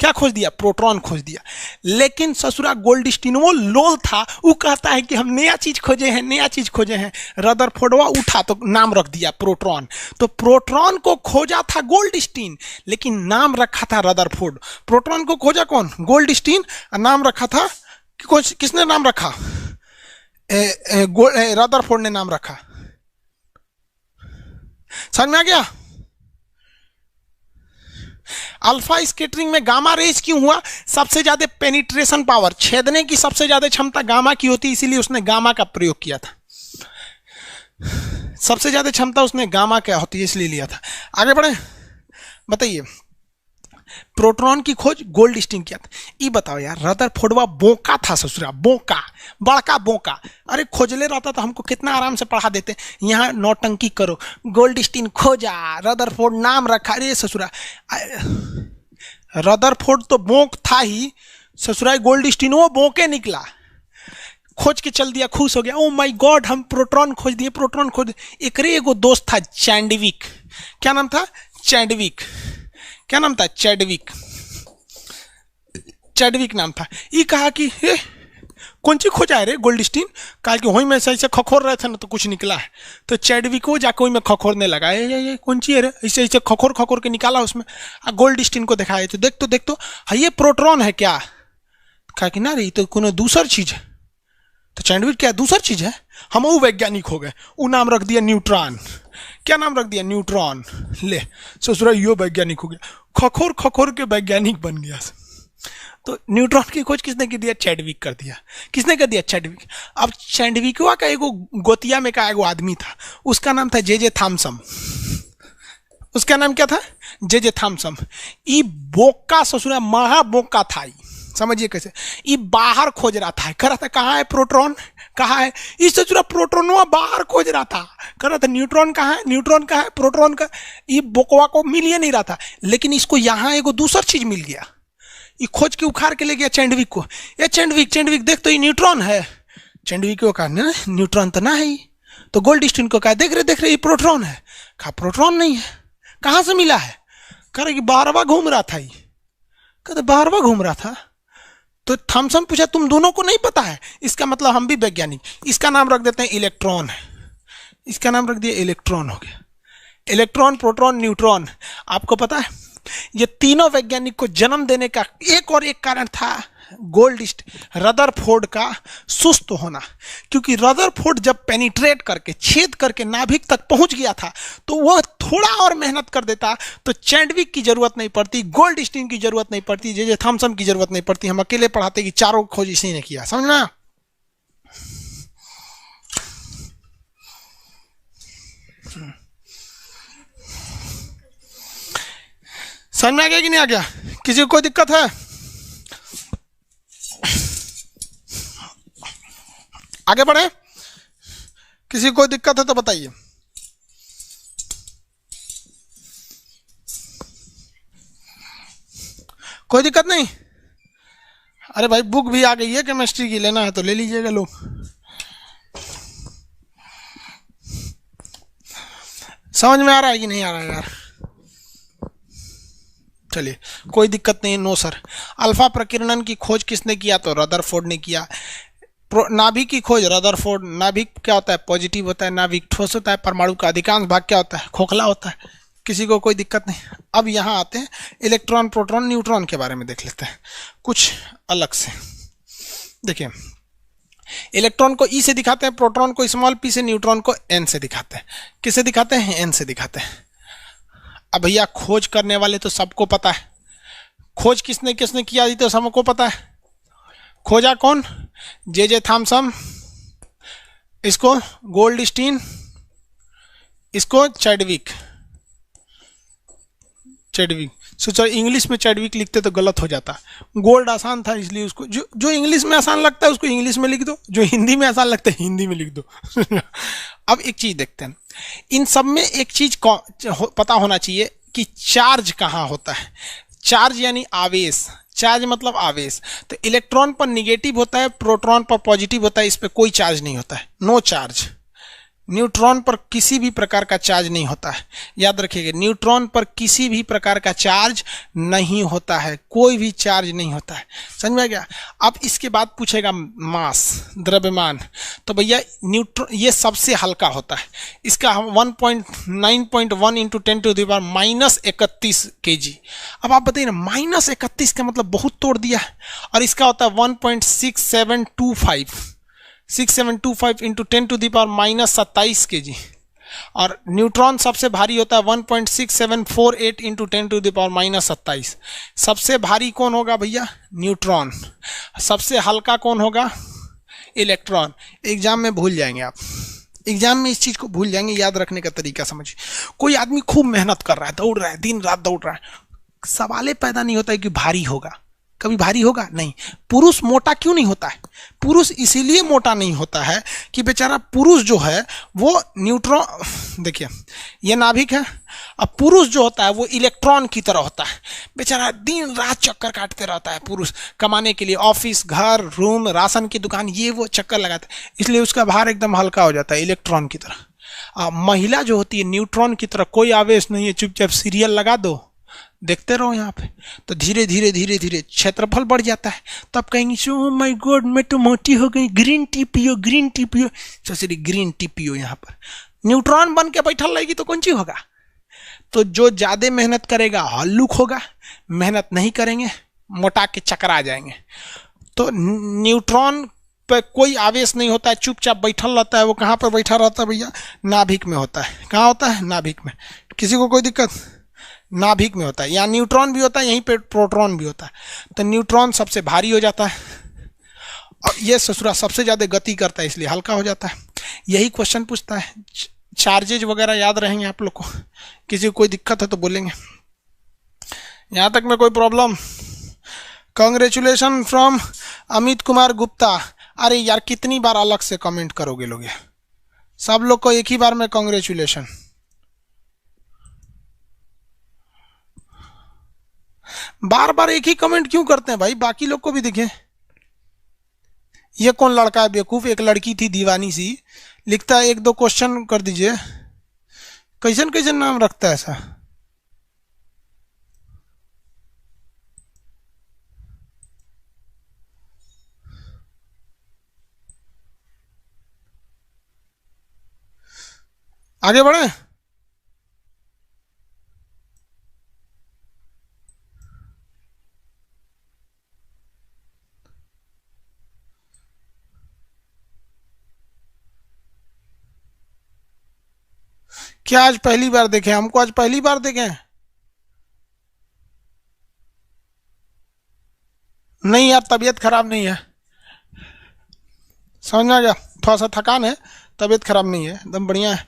क्या खोज दिया, प्रोटॉन खोज दिया। लेकिन ससुरा गोल्डस्टीन वो लोल था, वो कहता है कि हम नया चीज खोजे हैं, नया चीज खोजे हैं। रदरफोर्डवा उठा तो नाम रख दिया प्रोटॉन। तो प्रोटॉन को खोजा था गोल्डस्टीन लेकिन नाम रखा था रदरफोर्ड। प्रोटॉन को खोजा कौन, गोल्डस्टीन, नाम रखा था किसने नाम रखा, रदरफोर्ड ने नाम रखा। समझ में आ गया। अल्फा स्कैटरिंग में गामा रेज क्यों हुआ, सबसे ज्यादा पेनिट्रेशन पावर, छेदने की सबसे ज्यादा क्षमता गामा की होती है, इसीलिए उसने गामा का प्रयोग किया था। सबसे ज्यादा क्षमता उसने गामा क्या होती है इसलिए लिया था। आगे बढ़े, बताइए प्रोटॉन की खोज गोल्डस्टीन किया था। ये बताओ यार, रदरफोर्डवा बोका था ससुरा, बोका, बड़का बोका। अरे खोजले रहता तो हमको कितना आराम से पढ़ा देते। यहाँ नौटंकी करो, गोल्डस्टीन खोजा, रदरफोर्ड नाम रखा। अरे ससुरा, रदरफोर्ड तो बोक था ही ससुरा, गोल्डस्टीन वो बोके निकला, खोज के चल दिया, खुश हो गया, ओ माय गॉड हम प्रोटॉन खोज दिए, प्रोटॉन खोज दिए। एकरे एगो दोस्त था चैंडविक, क्या नाम था, चैंडविक, क्या नाम था, चैडविक, चैडविक नाम था। ये कहा कि हे कौन सी खोजा है रे गोल्डस्टीन, कहा कि वही में ऐसे खखोर रहे थे ना तो कुछ निकला है। तो चैडविक वो जाके वही में खखोरने लगा, ये कौन सी है रे, ऐसे ऐसे खखोर खखोर के निकाला उसमें, गोल्डस्टीन को दिखाया, तो देख तो हाँ ये प्रोटॉन है क्या, कहा कि ना रे तो कोनो दूसर चीज है। तो चैंडविक क्या दूसर चीज है, हम वो वैज्ञानिक हो गए, वो नाम रख दिया न्यूट्रॉन। क्या नाम रख दिया, न्यूट्रॉन। ले ससुरा यो वैज्ञानिक हो गया, खखोर खखोर के वैज्ञानिक बन गया। तो न्यूट्रॉन की खोज किसने की दिया, चैडविक कर दिया। किसने कर दिया, चैडविक। अब चैडविकवा का एगो गोतिया में का एगो आदमी था, उसका नाम था जे थॉमसन। उसका नाम क्या था, जे थॉमसन। ई बोका ससुरा महा बोका था, समझिए कैसे, ये बाहर खोज रहा था, कह रहा था कहाँ है प्रोटॉन, कहाँ है, इस सचुरा प्रोटॉनवा बाहर खोज रहा था, कह रहा था न्यूट्रॉन कहाँ है, न्यूट्रॉन कहाँ है, प्रोटॉन का, ये बोकवा को मिल ही नहीं रहा था। लेकिन इसको यहाँ एगो दूसर चीज मिल गया, ये खोज के उखाड़ के ले गया चैंडविक को। ये चैंडविक देख तो ये न्यूट्रॉन है। चैंडविक को कहा ना न्यूट्रॉन तो ना है। तो गोल्डस्टीन को कहा देख रहे ये प्रोटॉन है। कहा प्रोटॉन नहीं है, कहाँ से मिला है, कह रहे कि बारहवा घूम रहा था, ये कहते बारहवा घूम रहा था। तो थॉमसन पूछा तुम दोनों को नहीं पता है, इसका मतलब हम भी वैज्ञानिक, इसका नाम रख देते हैं इलेक्ट्रॉन है, इसका नाम रख दिया इलेक्ट्रॉन हो गया। Electron, proton, neutron. आपको पता है ये तीनों वैज्ञानिक को जन्म देने का एक और एक कारण था रदरफोर्ड का सुस्त होना। क्योंकि रदरफोर्ड जब पेनिट्रेट करके, छेद करके नाभिक तक पहुंच गया था तो वह थोड़ा और मेहनत कर देता तो चैंडविक की जरूरत नहीं पड़ती, गोल्डस्टीन की जरूरत नहीं पड़ती, जे थॉमसन की जरूरत नहीं पड़ती। हम अकेले पढ़ाते कि चारों खोज इसी ने किया, समझना। समझ में आ गया कि नहीं आ गया, किसी को कोई दिक्कत है, आगे बढ़े, किसी को दिक्कत है तो बताइए। कोई दिक्कत नहीं। अरे भाई बुक भी आ गई है केमिस्ट्री की, लेना है तो ले लीजिएगा लोग। समझ में आ रहा है कि नहीं आ रहा है यार, चलिए कोई दिक्कत नहीं, नो सर। अल्फा प्रकीर्णन की खोज किसने किया, तो रदरफोर्ड ने किया। नाभिक की खोज रदरफोर्ड। नाभिक क्या होता है, पॉजिटिव होता है, नाभिक ठोस होता है, परमाणु का अधिकांश भाग क्या होता है, खोखला होता है। किसी को कोई दिक्कत नहीं। अब यहाँ आते हैं इलेक्ट्रॉन, प्रोटॉन, न्यूट्रॉन के बारे में देख लेते हैं कुछ अलग से। देखिए इलेक्ट्रॉन को ई से दिखाते हैं, प्रोटॉन को स्मॉल पी से, न्यूट्रॉन को एन से दिखाते हैं। किससे दिखाते हैं, एन से दिखाते हैं। अब भैया खोज करने वाले तो सबको पता है, खोज किसने किसने किया तो सबको पता है। खोजा कौन, जे थॉमसन, इसको गोल्डस्टीन, इसको चैडविक। सोचो इंग्लिश में चैडविक लिखते तो गलत हो जाता, गोल्ड आसान था इसलिए उसको, जो इंग्लिश में आसान लगता है उसको इंग्लिश में लिख दो, जो हिंदी में आसान लगता है हिंदी में लिख दो। अब एक चीज देखते हैं, इन सब में एक चीज पता होना चाहिए कि चार्ज कहाँ होता है। चार्ज यानी आवेश, चार्ज मतलब आवेश। तो इलेक्ट्रॉन पर निगेटिव होता है, प्रोटॉन पर पॉजिटिव होता है, इस पर कोई चार्ज नहीं होता है, नो चार्ज। न्यूट्रॉन पर किसी भी प्रकार का चार्ज नहीं होता है, याद रखिएगा, न्यूट्रॉन पर किसी भी प्रकार का चार्ज नहीं होता है, कोई भी चार्ज नहीं होता है। समझ में आ गया। अब इसके बाद पूछेगा मास, द्रव्यमान, तो भैया न्यूट्रॉन ये सबसे हल्का होता है, इसका 1.9.1 इंटू 10⁻31 kg। अब आप बताइए ना, -31 का मतलब बहुत तोड़ दिया है, और इसका होता है 1.6725 इंटू 10⁻27 kg। और न्यूट्रॉन सबसे भारी होता है 1.6748 इंटू 10⁻27। सबसे भारी कौन होगा भैया, न्यूट्रॉन। सबसे हल्का कौन होगा, इलेक्ट्रॉन। एग्जाम में भूल जाएंगे आप, एग्जाम में इस चीज को भूल जाएंगे, याद रखने का तरीका समझिए। कोई आदमी खूब मेहनत कर रहा है, दौड़ रहा है, दिन रात दौड़ रहा है, सवाल पैदा नहीं होता है कि भारी होगा, कभी भारी होगा नहीं। पुरुष मोटा क्यों नहीं होता है? पुरुष इसीलिए मोटा नहीं होता है कि बेचारा पुरुष जो है वो न्यूट्रॉन, देखिए ये नाभिक है, अब पुरुष जो होता है वो इलेक्ट्रॉन की तरह होता है, बेचारा दिन रात चक्कर काटते रहता है पुरुष कमाने के लिए, ऑफिस, घर, रूम, राशन की दुकान, ये वो चक्कर लगाता है, इसलिए उसका भार एकदम हल्का हो जाता है इलेक्ट्रॉन की तरह। महिला जो होती है न्यूट्रॉन की तरह, कोई आवेश नहीं है, चुपचाप सीरियल लगा दो, देखते रहो यहाँ पे, तो धीरे धीरे धीरे धीरे क्षेत्रफल बढ़ जाता है। तब कहेंगे ओह माय गॉड मैं तो मोटी हो गई, ग्रीन टी पियो, ग्रीन टी पियो, सोचिए ग्रीन टी पियो। यहाँ पर न्यूट्रॉन बन के बैठल रहेगी तो कौन सी होगा? तो जो ज्यादा मेहनत करेगा हल्लुक होगा, मेहनत नहीं करेंगे मोटा के चकरा जाएंगे। तो न्यूट्रॉन पे कोई आवेश नहीं होता है, चुपचाप बैठल रहता है। वो कहाँ पर बैठा रहता है भैया? नाभिक में होता है। कहाँ होता है? नाभिक में। किसी को कोई दिक्कत? नाभिक में होता है। यहाँ न्यूट्रॉन भी होता है, यहीं पे प्रोटॉन भी होता है। तो न्यूट्रॉन सबसे भारी हो जाता है और ये ससुरा सबसे ज्यादा गति करता है, इसलिए हल्का हो जाता है। यही क्वेश्चन पूछता है। चार्जेज वगैरह याद रहेंगे आप लोग को। किसी को कोई दिक्कत है तो बोलेंगे। यहाँ तक में कोई problem? Congratulation from Amit Kumar Gupta. अरे यार कितनी बार अलग से कमेंट करोगे लोग? सब लोग को एक ही बार में कांग्रेचुलेशन। बार बार एक ही कमेंट क्यों करते हैं भाई? बाकी लोग को भी दिखे। ये कौन लड़का है बेवकूफ? एक लड़की थी दीवानी सी, लिखता है एक दो क्वेश्चन कर दीजिए। कैसन कैसन नाम रखता है ऐसा? आगे बढ़े। क्या आज पहली बार देखे? हमको आज पहली बार देखे। नहीं यार तबीयत खराब नहीं है, समझ में आ गया। थोड़ा सा थकान है, तबीयत खराब नहीं है, एकदम बढ़िया है।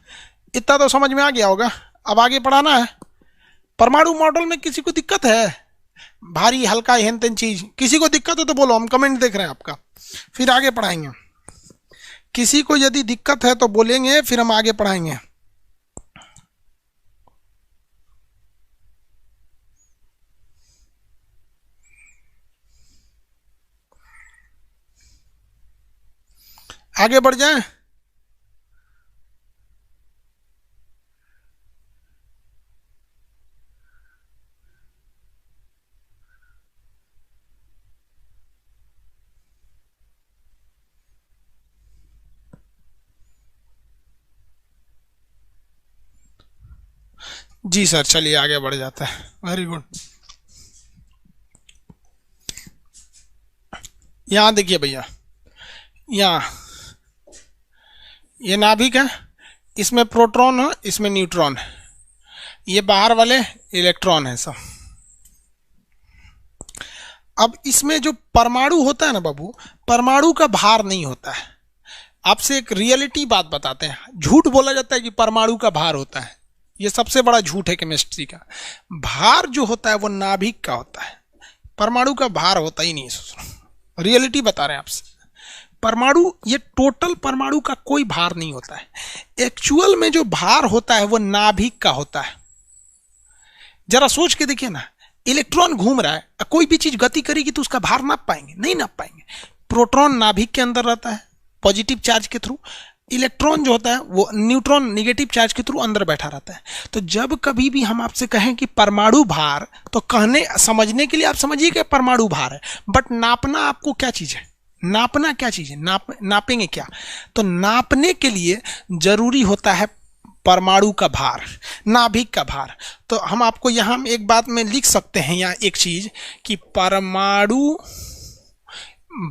इतना तो समझ में आ गया होगा। अब आगे पढ़ाना है। परमाणु मॉडल में किसी को दिक्कत है? भारी हल्का हेन तेन चीज किसी को दिक्कत है तो बोलो, हम कमेंट देख रहे हैं आपका, फिर आगे पढ़ाएंगे। किसी को यदि दिक्कत है तो बोलेंगे, फिर हम आगे पढ़ाएंगे। आगे बढ़ जाए। जी सर, चलिए आगे बढ़ जाता है। Very good. यहां देखिए भैया, यहाँ ये नाभिक है, इसमें प्रोटॉन है, इसमें न्यूट्रॉन है, ये बाहर वाले इलेक्ट्रॉन है सब। अब इसमें जो परमाणु होता है ना बाबू, परमाणु का भार नहीं होता है। आपसे एक रियलिटी बात बताते हैं। झूठ बोला जाता है कि परमाणु का भार होता है, ये सबसे बड़ा झूठ है केमिस्ट्री का। भार जो होता है वो नाभिक का होता है, परमाणु का भार होता ही नहीं है। रियलिटी बता रहे हैं आपसे। परमाणु, ये टोटल परमाणु का कोई भार नहीं होता है। एक्चुअल में जो भार होता है वो नाभिक का होता है। जरा सोच के देखिए ना, इलेक्ट्रॉन घूम रहा है, कोई भी चीज गति करेगी तो उसका भार नाप पाएंगे? नहीं नाप पाएंगे। प्रोटॉन नाभिक के अंदर रहता है पॉजिटिव चार्ज के थ्रू, इलेक्ट्रॉन जो होता है वो न्यूट्रॉन निगेटिव चार्ज के थ्रू अंदर बैठा रहता है। तो जब कभी भी हम आपसे कहें कि परमाणु भार, तो कहने समझने के लिए आप समझिए कि परमाणु भार है, बट नापना आपको क्या चीज है? नापना क्या चीज है? नापेंगे क्या? तो नापने के लिए जरूरी होता है परमाणु का भार, नाभिक का भार। तो हम आपको यहां एक बात में लिख सकते हैं, यहाँ एक चीज कि परमाणु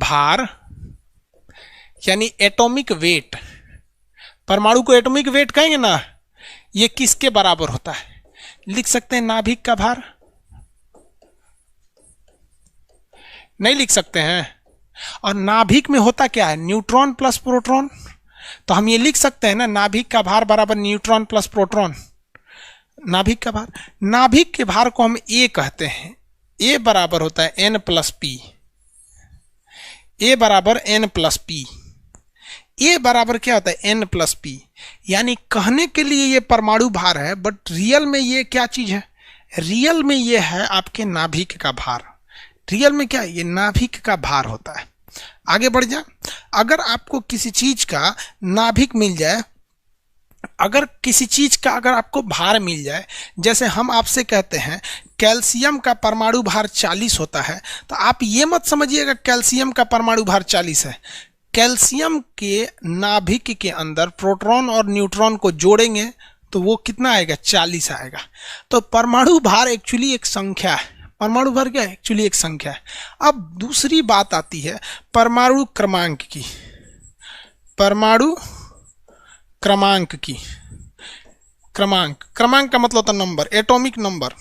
भार यानी एटॉमिक वेट, परमाणु को एटॉमिक वेट कहेंगे ना, ये किसके बराबर होता है? लिख सकते हैं नाभिक का भार? नहीं लिख सकते हैं। और नाभिक में होता क्या है? Neutron plus proton. तो हम ये लिख सकते हैं ना, नाभिक का भार बराबर न्यूट्रॉन प्लस प्रोटॉन। नाभिक का भार, नाभिक के भार को हम ए कहते हैं। ए बराबर होता है एन प्लस पी। ए बराबर एन प्लस पी। ए बराबर क्या होता है? N plus P. यानी कहने के लिए ये परमाणु भार है, बट रियल में ये क्या चीज है? रियल में ये है आपके नाभिक का भार। रियल में क्या है? ये नाभिक का भार होता है। आगे बढ़ जाए, अगर आपको किसी चीज का नाभिक मिल जाए, अगर किसी चीज का अगर आपको भार मिल जाए, जैसे हम आपसे कहते हैं कैल्शियम का परमाणु भार 40 होता है, तो आप ये मत समझिएगा कैल्शियम का परमाणु भार 40 है। कैल्शियम के नाभिक के अंदर प्रोटॉन और न्यूट्रॉन को जोड़ेंगे तो वो कितना आएगा? 40 आएगा। तो परमाणु भार एक्चुअली एक संख्या है। परमाणु भार क्या है? एक्चुअली एक संख्या है। अब दूसरी बात आती है परमाणु क्रमांक की। परमाणु क्रमांक की। क्रमांक, क्रमांक का मतलब होता है नंबर, एटॉमिक नंबर।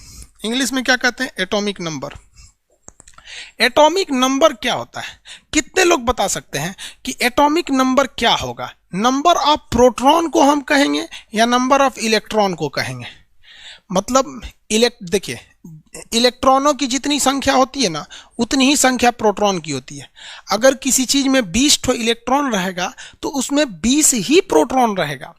इंग्लिश में क्या कहते हैं? Atomic number. एटॉमिक नंबर क्या होता है? कितने लोग बता सकते हैं कि एटॉमिक नंबर क्या होगा? नंबर ऑफ प्रोटॉन को हम कहेंगे या नंबर ऑफ इलेक्ट्रॉन को कहेंगे? मतलब देखिए, इलेक्ट्रॉनों की जितनी संख्या होती है ना, उतनी ही संख्या प्रोटॉन की होती है। अगर किसी चीज में 20 ठो इलेक्ट्रॉन रहेगा तो उसमें 20 ही प्रोटॉन रहेगा।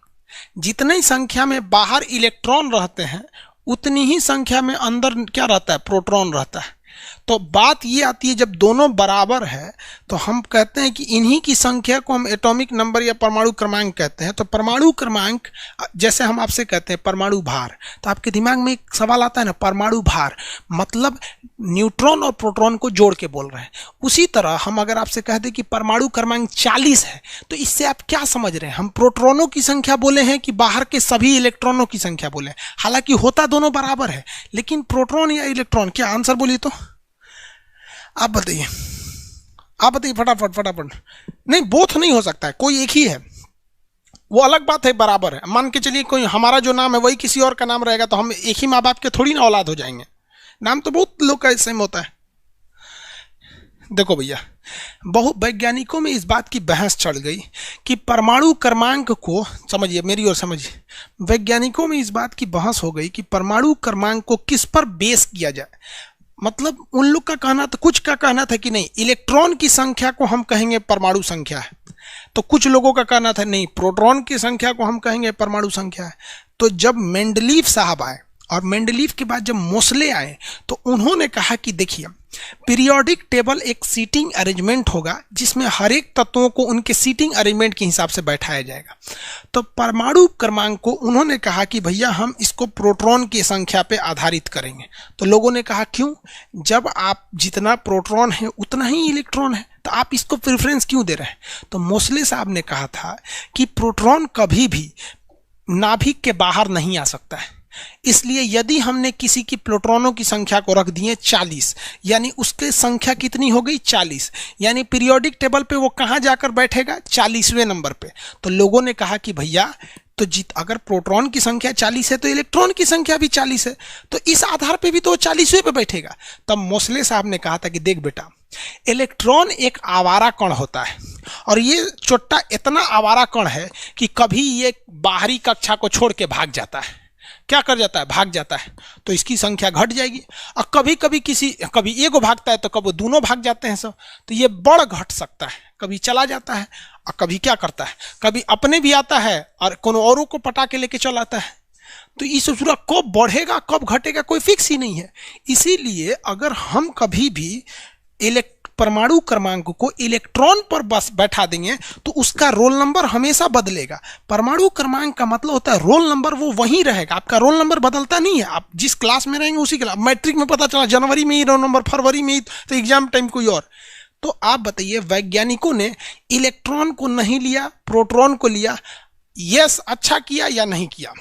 जितनी संख्या में बाहर इलेक्ट्रॉन रहते हैं उतनी ही संख्या में अंदर क्या रहता है? प्रोटॉन रहता है। तो बात ये आती है, जब दोनों बराबर है तो हम कहते हैं कि इन्हीं की संख्या को हम एटॉमिक नंबर या परमाणु क्रमांक कहते हैं। तो परमाणु क्रमांक, जैसे हम आपसे कहते हैं परमाणु भार, तो आपके दिमाग में एक सवाल आता है ना, परमाणु भार मतलब न्यूट्रॉन और प्रोटॉन को जोड़ के बोल रहे हैं। उसी तरह हम अगर आपसे कह दें कि परमाणु क्रमांक 40 है, तो इससे आप क्या समझ रहे हैं? हम प्रोटॉनों की संख्या बोले हैं कि बाहर के सभी इलेक्ट्रॉनों की संख्या बोले? हालांकि होता दोनों बराबर है, लेकिन प्रोटॉन या इलेक्ट्रॉन, क्या आंसर बोलिए तो आप बताइए। आप बताइए फटाफट फटाफट। नहीं, बोथ नहीं हो सकता है, कोई एक ही है। वो अलग बात है, बराबर है। मान के चलिए कोई हमारा जो नाम है वही किसी और का नाम रहेगा, तो हम एक ही माँ बाप के थोड़ी ना औलाद हो जाएंगे। नाम तो बहुत लोग का सेम होता है। देखो भैया, बहु वैज्ञानिकों में इस बात की बहस चढ़ गई कि परमाणु क्रमांक को, समझिए मेरी ओर समझिए, वैज्ञानिकों में इस बात की बहस हो गई कि परमाणु क्रमांक को किस पर बेस किया जाए। मतलब उन लोग का कहना था, कुछ का कहना था कि नहीं, इलेक्ट्रॉन की संख्या को हम कहेंगे परमाणु संख्या है। तो कुछ लोगों का कहना था नहीं, प्रोटॉन की संख्या को हम कहेंगे परमाणु संख्या है। तो जब मेंडलीव साहब आए और मेंडलीव के बाद जब मोसले आए, तो उन्होंने कहा कि देखिए, पीरियोडिक टेबल एक सीटिंग अरेंजमेंट होगा जिसमें हर एक तत्वों को उनके सीटिंग अरेंजमेंट के हिसाब से बैठाया जाएगा। तो परमाणु क्रमांक को उन्होंने कहा कि भैया हम इसको प्रोटॉन की संख्या पे आधारित करेंगे। तो लोगों ने कहा क्यों? जब आप जितना प्रोटॉन है उतना ही इलेक्ट्रॉन है, तो आप इसको प्रेफरेंस क्यों दे रहे हैं? तो मोसले साहब ने कहा था कि प्रोटॉन कभी भी नाभिक के बाहर नहीं आ सकता है। इसलिए यदि हमने किसी की प्रोटॉनों की संख्या को रख दिए 40, यानी उसकी संख्या कितनी हो गई? 40। यानी पीरियोडिक टेबल पे वो कहां जाकर बैठेगा? 40वें नंबर पे। तो लोगों ने कहा कि भैया, तो अगर प्रोटॉन की संख्या 40 है तो इलेक्ट्रॉन की संख्या भी 40 है, तो इस आधार पे भी तो 40वें पे बैठेगा। तब मोसले साहब ने कहा था कि देख बेटा, इलेक्ट्रॉन एक आवारा कण होता है, और ये चोट्टा इतना आवारा कण है कि कभी ये बाहरी कक्षा को छोड़ के भाग जाता है। क्या कर जाता है? भाग जाता है। तो इसकी संख्या घट जाएगी। और कभी कभी कभी एगो भागता है तो कभी दोनों भाग जाते हैं सब, तो ये बढ़ घट सकता है। कभी चला जाता है और कभी क्या करता है, कभी अपने भी आता है और कोनो औरों को पटा के लेके चल आता है। तो इस सूरा कब बढ़ेगा कब घटेगा कोई फिक्स ही नहीं है। इसीलिए अगर हम कभी भी परमाणु क्रमांक को इलेक्ट्रॉन पर बस बैठा देंगे तो उसका रोल नंबर हमेशा बदलेगा। परमाणु क्रमांक का मतलब होता है रोल नंबर वो वहीं रहेगा, आपका रोल नंबर बदलता नहीं है। आप जिस क्लास में रहेंगे उसी क्लास। मैट्रिक में पता चला जनवरी में ही रोल नंबर, फरवरी में ही तो एग्जाम टाइम कोई और। तो आप बताइए, वैज्ञानिकों ने इलेक्ट्रॉन को नहीं लिया, प्रोटॉन को लिया। यस, अच्छा किया या नहीं किया?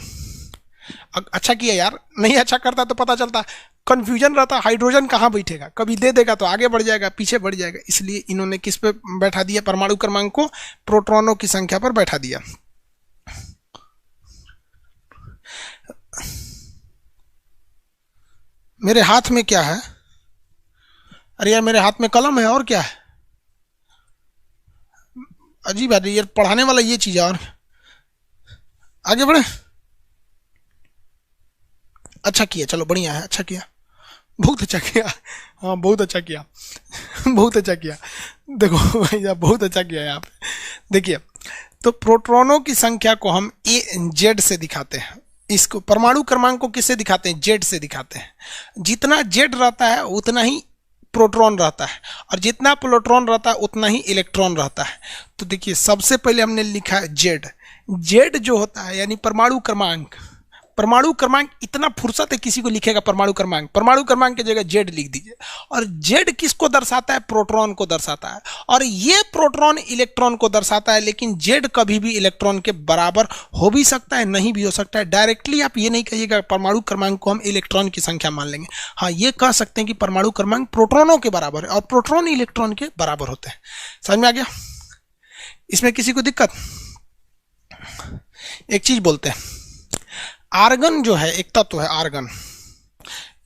अच्छा किया यार। नहीं अच्छा करता तो पता चलता कंफ्यूजन रहता, हाइड्रोजन कहाँ बैठेगा, कभी दे देगा तो आगे बढ़ जाएगा, पीछे बढ़ जाएगा। इसलिए इन्होंने किस पे बैठा दिया? परमाणु क्रमांक को प्रोटॉनों की संख्या पर बैठा दिया। मेरे हाथ में क्या है? अरे यार, मेरे हाथ में कलम है, और क्या है? अजीब है ये पढ़ाने वाला ये चीज है। और आगे बढ़े। अच्छा किया, चलो बढ़िया है, अच्छा किया, बहुत अच्छा किया। हाँ बहुत अच्छा किया बहुत अच्छा किया। देखो भैया बहुत अच्छा किया यहाँ पे। देखिए तो प्रोटॉनों की संख्या को हम ए जेड से दिखाते हैं। इसको परमाणु क्रमांक को किससे दिखाते हैं? जेड से दिखाते हैं। जितना जेड रहता है उतना ही प्रोटॉन रहता है, और जितना प्रोटॉन रहता है उतना ही इलेक्ट्रॉन रहता है। तो देखिए सबसे पहले हमने लिखा है जेड। जेड जो होता है यानी परमाणु क्रमांक। परमाणु क्रमांक इतना फुर्सत है किसी को लिखेगा परमाणु क्रमांक? परमाणु क्रमांक की जगह जेड लिख दीजिए। और जेड किसको दर्शाता है? प्रोटॉन को दर्शाता है। और ये प्रोटॉन इलेक्ट्रॉन को दर्शाता है, लेकिन जेड कभी भी इलेक्ट्रॉन के बराबर हो भी सकता है, नहीं भी हो सकता है। डायरेक्टली आप ये नहीं कहिएगा परमाणु क्रमांक को हम इलेक्ट्रॉन की संख्या मान लेंगे। हाँ ये कह सकते हैं कि परमाणु क्रमांक प्रोटॉनों के बराबर है और प्रोटॉन इलेक्ट्रॉन के बराबर होते हैं। समझ में आ गया? इसमें किसी को दिक्कत? एक चीज बोलते हैं, आर्गन जो है एक तत्व है, आर्गन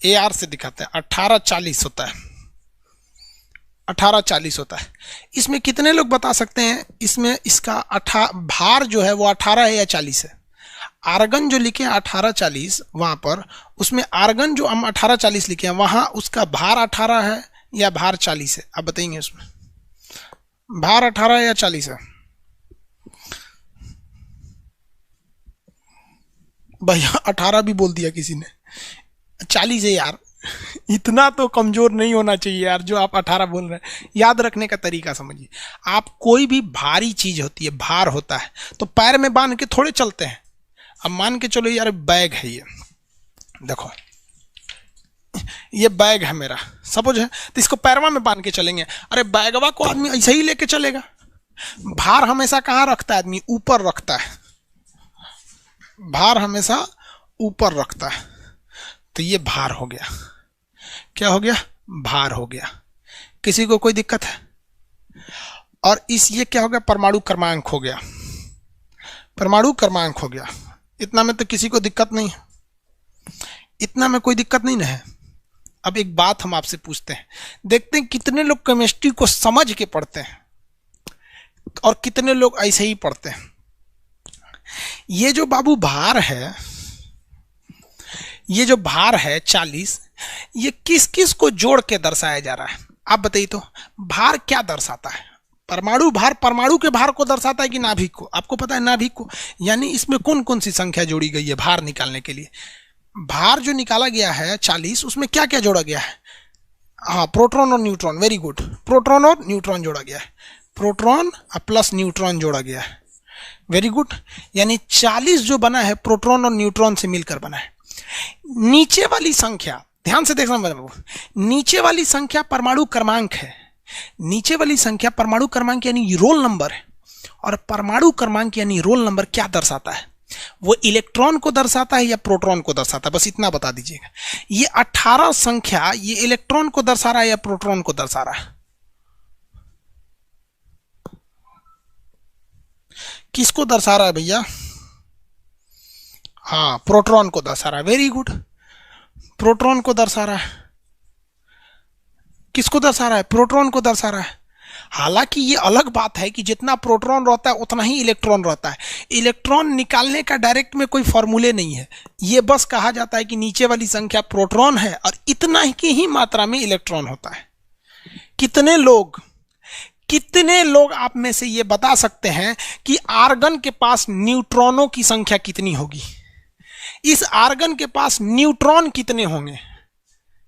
ए आर से दिखाते हैं, 1840 होता है। 1840 होता है। इसमें कितने लोग बता सकते हैं इसमें इसका भार जो है वो 18 है या 40 है? आर्गन जो लिखे हैं 1840 वहां पर, उसमें आर्गन जो हम 1840 लिखे हैं वहां उसका भार 18 है या भार 40 है? आप बताएंगे उसमें भार 18 या 40 है? भैया 18 भी बोल दिया किसी ने, 40 है यार। इतना तो कमजोर नहीं होना चाहिए यार जो आप 18 बोल रहे हैं। याद रखने का तरीका समझिए। आप कोई भी भारी चीज होती है, भार होता है, तो पैर में बांध के थोड़े चलते हैं। अब मान के चलो यार बैग है, ये देखो ये बैग है मेरा सपोज है, तो इसको पैरवा में बांध के चलेंगे? अरे बैगवा को आदमी ऐसे ही लेके चलेगा? भार हमेशा कहाँ रखता है आदमी? ऊपर रखता है। भार हमेशा ऊपर रखता है। तो ये भार हो गया। क्या हो गया? भार हो गया। किसी को कोई दिक्कत है? और इस ये क्या हो गया? परमाणु क्रमांक हो गया। परमाणु क्रमांक हो गया। इतना में तो किसी को दिक्कत नहीं है, इतना में कोई दिक्कत नहीं ना है। अब एक बात हम आपसे पूछते हैं, देखते हैं कितने लोग केमिस्ट्री को समझ के पढ़ते हैं और कितने लोग ऐसे ही पढ़ते हैं। ये जो बाबू भार है, ये जो भार है 40, ये किस किस को जोड़ के दर्शाया जा रहा है? आप बताइए तो। भार क्या दर्शाता है? परमाणु भार परमाणु के भार को दर्शाता है कि नाभिक को? आपको पता है नाभिक को। यानी इसमें कौन कौन सी संख्या जोड़ी गई है भार निकालने के लिए? भार जो निकाला गया है 40, उसमें क्या क्या जोड़ा गया है? हाँ प्रोटॉन और न्यूट्रॉन। वेरी गुड, प्रोटॉन और न्यूट्रॉन जोड़ा गया है। प्रोटॉन प्लस न्यूट्रॉन जोड़ा गया है। Very good. यानी 40 जो बना है प्रोटॉन और न्यूट्रॉन से मिलकर बना है। नीचे वाली संख्या ध्यान से देखना बाबू, नीचे वाली संख्या परमाणु क्रमांक है। नीचे वाली संख्या परमाणु क्रमांक यानी रोल नंबर है। और परमाणु क्रमांक यानी रोल नंबर क्या दर्शाता है? वो इलेक्ट्रॉन को दर्शाता है या प्रोटॉन को दर्शाता है? बस इतना बता दीजिएगा। ये 18 संख्या ये इलेक्ट्रॉन को दर्शा रहा है या प्रोटॉन को दर्शा रहा है? किसको दर्शा रहा है भैया? हाँ प्रोटॉन को दर्शा रहा है। वेरी गुड, प्रोटॉन को दर्शा रहा है। किसको दर्शा रहा है? प्रोटॉन को दर्शा रहा है। हालांकि ये अलग बात है कि जितना प्रोटॉन रहता है उतना ही इलेक्ट्रॉन रहता है। इलेक्ट्रॉन निकालने का डायरेक्ट में कोई फॉर्मूले नहीं है। ये बस कहा जाता है कि नीचे वाली संख्या प्रोटॉन है और इतना की ही मात्रा में इलेक्ट्रॉन होता है। कितने लोग आप में से ये बता सकते हैं कि आर्गन के पास न्यूट्रॉनों की संख्या कितनी होगी? इस आर्गन के पास न्यूट्रॉन कितने होंगे?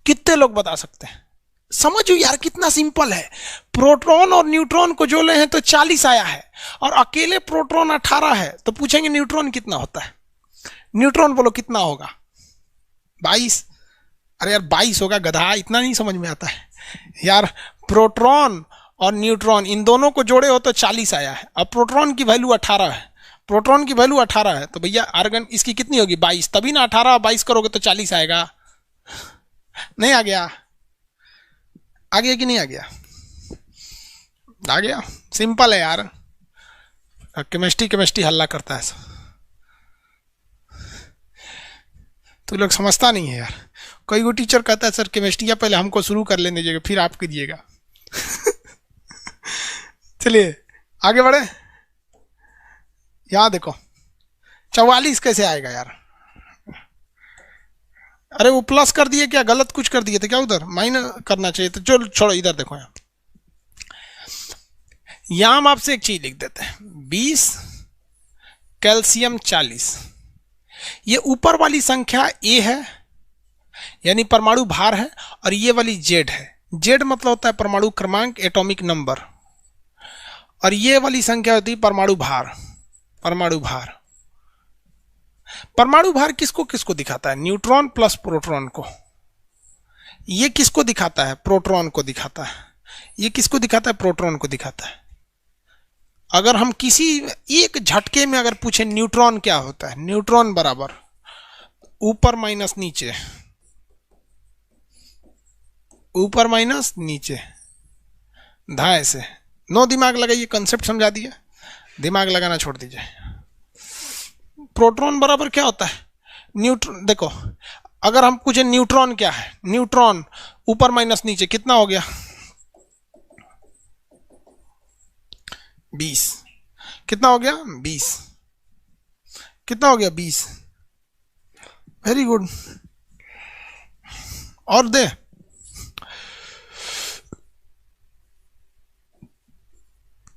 कितने लोग बता सकते हैं? समझो यार कितना सिंपल है। प्रोटॉन और न्यूट्रॉन को जोड़े हैं तो 40 आया है और अकेले प्रोटॉन 18 है। तो पूछेंगे न्यूट्रॉन कितना होता है? न्यूट्रॉन बोलो कितना होगा? 22। अरे यार 22 होगा गधा, इतना नहीं समझ में आता है यार। प्रोटॉन और न्यूट्रॉन इन दोनों को जोड़े हो तो 40 आया है। अब प्रोटॉन की वैल्यू 18 है, प्रोटॉन की वैल्यू 18 है, तो भैया आर्गन इसकी कितनी होगी? 22। तभी ना 18 और 22 करोगे तो 40 आएगा। नहीं आ गया? आ गया कि नहीं आ गया? आ गया। सिंपल है यार। केमिस्ट्री हल्ला करता है तो लोग समझता नहीं है यार। कोई वो टीचर कहता है सर केमिस्ट्री पहले हमको शुरू कर लेने दीजिएगा फिर आप कीजिएगा। चलिए आगे बढ़े, यहां देखो 44 कैसे आएगा यार? अरे वो प्लस कर दिए क्या? गलत कुछ कर दिए थे क्या? उधर माइनस करना चाहिए तो चलो छोड़ो, इधर देखो। यहां हम आपसे एक चीज लिख देते हैं, 20 कैल्शियम 40। ये ऊपर वाली संख्या ए है यानी परमाणु भार है, और ये वाली जेड है। जेड मतलब होता है परमाणु क्रमांक, एटॉमिक नंबर, और ये वाली संख्या होती है परमाणु भार। परमाणु भार, परमाणु भार किसको किसको दिखाता है? न्यूट्रॉन प्लस प्रोटॉन को। ये किसको दिखाता है? प्रोटॉन को दिखाता है। ये किसको दिखाता है? प्रोटॉन को दिखाता है। अगर हम किसी एक झटके में अगर पूछे न्यूट्रॉन क्या होता है, न्यूट्रॉन बराबर ऊपर माइनस नीचे, ऊपर माइनस नीचे, धाए से। नो दिमाग लगाइए, कंसेप्ट समझा दिया, दिमाग लगाना छोड़ दीजिए। प्रोटॉन बराबर क्या होता है? न्यूट्रॉन। देखो अगर हम पूछे न्यूट्रॉन क्या है, न्यूट्रॉन ऊपर माइनस नीचे कितना हो गया? 20। कितना हो गया? 20। कितना हो गया? 20। Very good. और दे,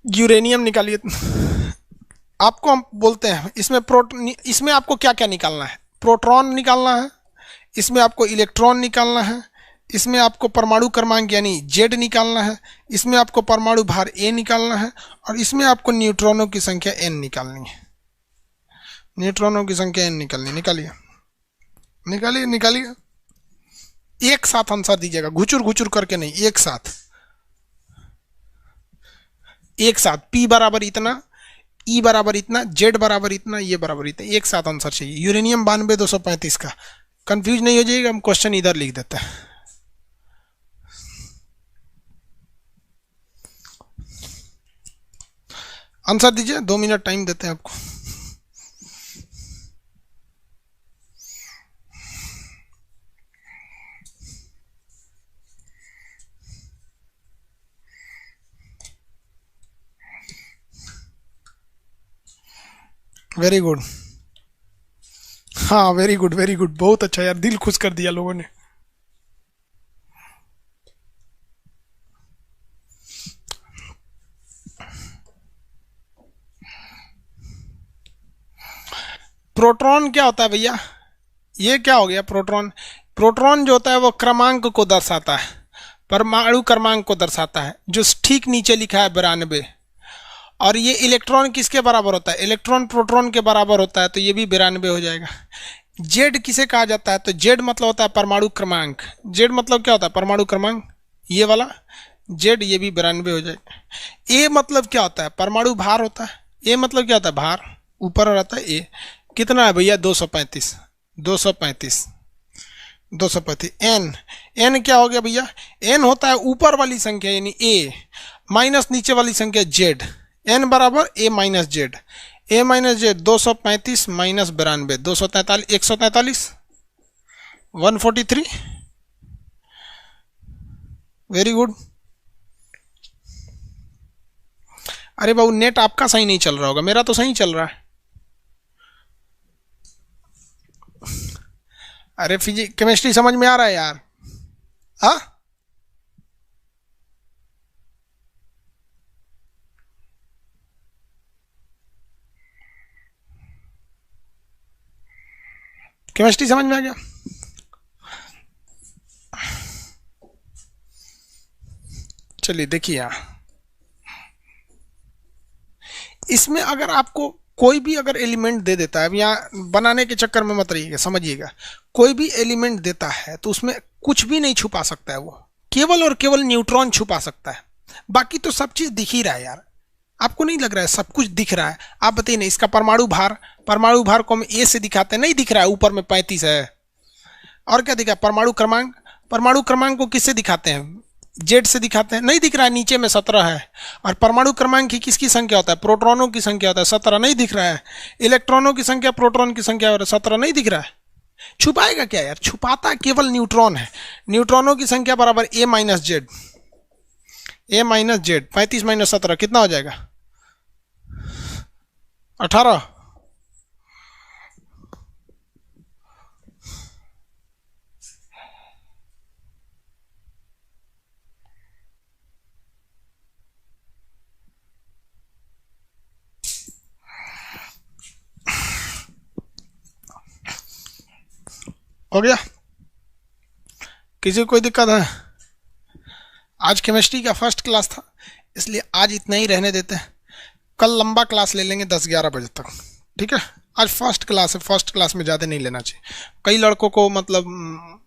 यूरेनियम निकालिए। आपको हम बोलते हैं इसमें आपको क्या क्या निकालना है? प्रोटॉन निकालना है, इसमें आपको इलेक्ट्रॉन निकालना है, इसमें आपको परमाणु क्रमांक यानी जेड निकालना है, इसमें आपको परमाणु भार ए निकालना है, और इसमें आपको न्यूट्रॉनों की संख्या एन निकालनी है। न्यूट्रॉनों की संख्या एन निकालनी। निकालिए निकालिए निकालिए, एक साथ आंसर दीजिएगा, घुचुर घुचुर करके नहीं, एक साथ। एक साथ पी बराबर इतना, ई बराबर इतना, जेड बराबर इतना, ये बराबर इतना, एक साथ आंसर चाहिए। यूरेनियम 92,235 का। कंफ्यूज नहीं हो जाइएगा, हम क्वेश्चन इधर लिख देते हैं। आंसर दीजिए, 2 मिनट टाइम देते हैं आपको। वेरी गुड, हाँ वेरी गुड वेरी गुड, बहुत अच्छा यार, दिल खुश कर दिया लोगों ने। प्रोटॉन क्या होता है भैया? ये क्या हो गया प्रोटॉन? प्रोटॉन जो होता है वो क्रमांक को दर्शाता है, परमाणु क्रमांक को दर्शाता है, जो ठीक नीचे लिखा है 92। और ये इलेक्ट्रॉन किसके बराबर होता है? इलेक्ट्रॉन प्रोटॉन के बराबर होता है, तो ये भी 92 हो जाएगा। जेड किसे कहा जाता है? तो जेड मतलब होता है परमाणु क्रमांक। जेड मतलब क्या होता है? परमाणु क्रमांक, ये वाला जेड, ये भी 92 हो जाएगा। ए मतलब क्या होता है? परमाणु भार होता है। ए मतलब क्या होता है? भार, ऊपर रहता है ए। कितना है भैया? 235। 235 235। एन, एन क्या हो गया भैया? एन होता है ऊपर वाली संख्या यानी ए, माइनस नीचे वाली संख्या जेड। एन बराबर A minus Z. A minus Z 235 minus 92, 243, 143, 143। Very good. अरे बाबू नेट आपका सही नहीं चल रहा होगा, मेरा तो सही चल रहा है। अरे फिजिक्स केमिस्ट्री समझ में आ रहा है यार? हाँ, केमिस्ट्री समझ में आ गया? चलिए देखिए यहाँ, इसमें अगर आपको कोई भी अगर एलिमेंट दे देता है, अब यहाँ बनाने के चक्कर में मत रहिएगा, समझिएगा। कोई भी एलिमेंट देता है तो उसमें कुछ भी नहीं छुपा सकता है, वो केवल और केवल न्यूट्रॉन छुपा सकता है। बाकी तो सब चीज दिख ही रहा है यार, आपको नहीं लग रहा है? सब कुछ दिख रहा है। आप बताइए ना, इसका परमाणु भार, परमाणु भार को हम ए से दिखाते हैं, नहीं दिख रहा है? ऊपर में 35 है। और क्या दिखा? परमाणु क्रमांक, परमाणु क्रमांक को किससे दिखाते हैं? जेड से दिखाते हैं, नहीं दिख रहा है? नीचे में 17 है। और परमाणु क्रमांक की किसकी संख्या होता है? प्रोटॉनों की संख्या होता है, 17, नहीं दिख रहा है। इलेक्ट्रॉनों की संख्या, प्रोटॉन की संख्या होता है 17, नहीं दिख रहा है। छुपाएगा क्या यार? छुपाता केवल न्यूट्रॉन है। न्यूट्रॉनों की संख्या बराबर A minus Z. A minus Z, 35 minus 17 कितना हो जाएगा? 18। हो गया? किसी को कोई दिक्कत है? आज केमिस्ट्री का फर्स्ट क्लास था, इसलिए आज इतना ही रहने देते हैं। कल लंबा क्लास ले लेंगे 10-11 बजे तक, ठीक है? आज फर्स्ट क्लास है, फर्स्ट क्लास में ज़्यादा नहीं लेना चाहिए। कई लड़कों को मतलब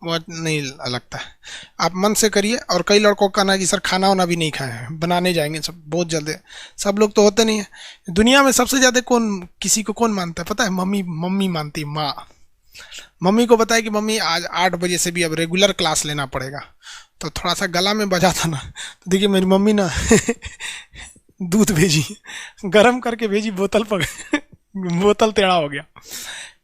वो नहीं लगता है। आप मन से करिए। और कई लड़कों का ना कि सर खाना वाना भी नहीं खाए हैं, बनाने जाएंगे सब बहुत जल्दी। सब लोग तो होते नहीं है। दुनिया में सबसे ज़्यादा कौन किसी को कौन मानता है पता है? मम्मी। मम्मी मानती है, माँ। मम्मी को बताया कि मम्मी आज 8 बजे से भी अब रेगुलर क्लास लेना पड़ेगा, तो थोड़ा सा गला में बजा था ना, तो देखिए मेरी मम्मी ना दूध भेजी, गरम करके भेजी, बोतल पकड़ बोतल टेढ़ा हो गया।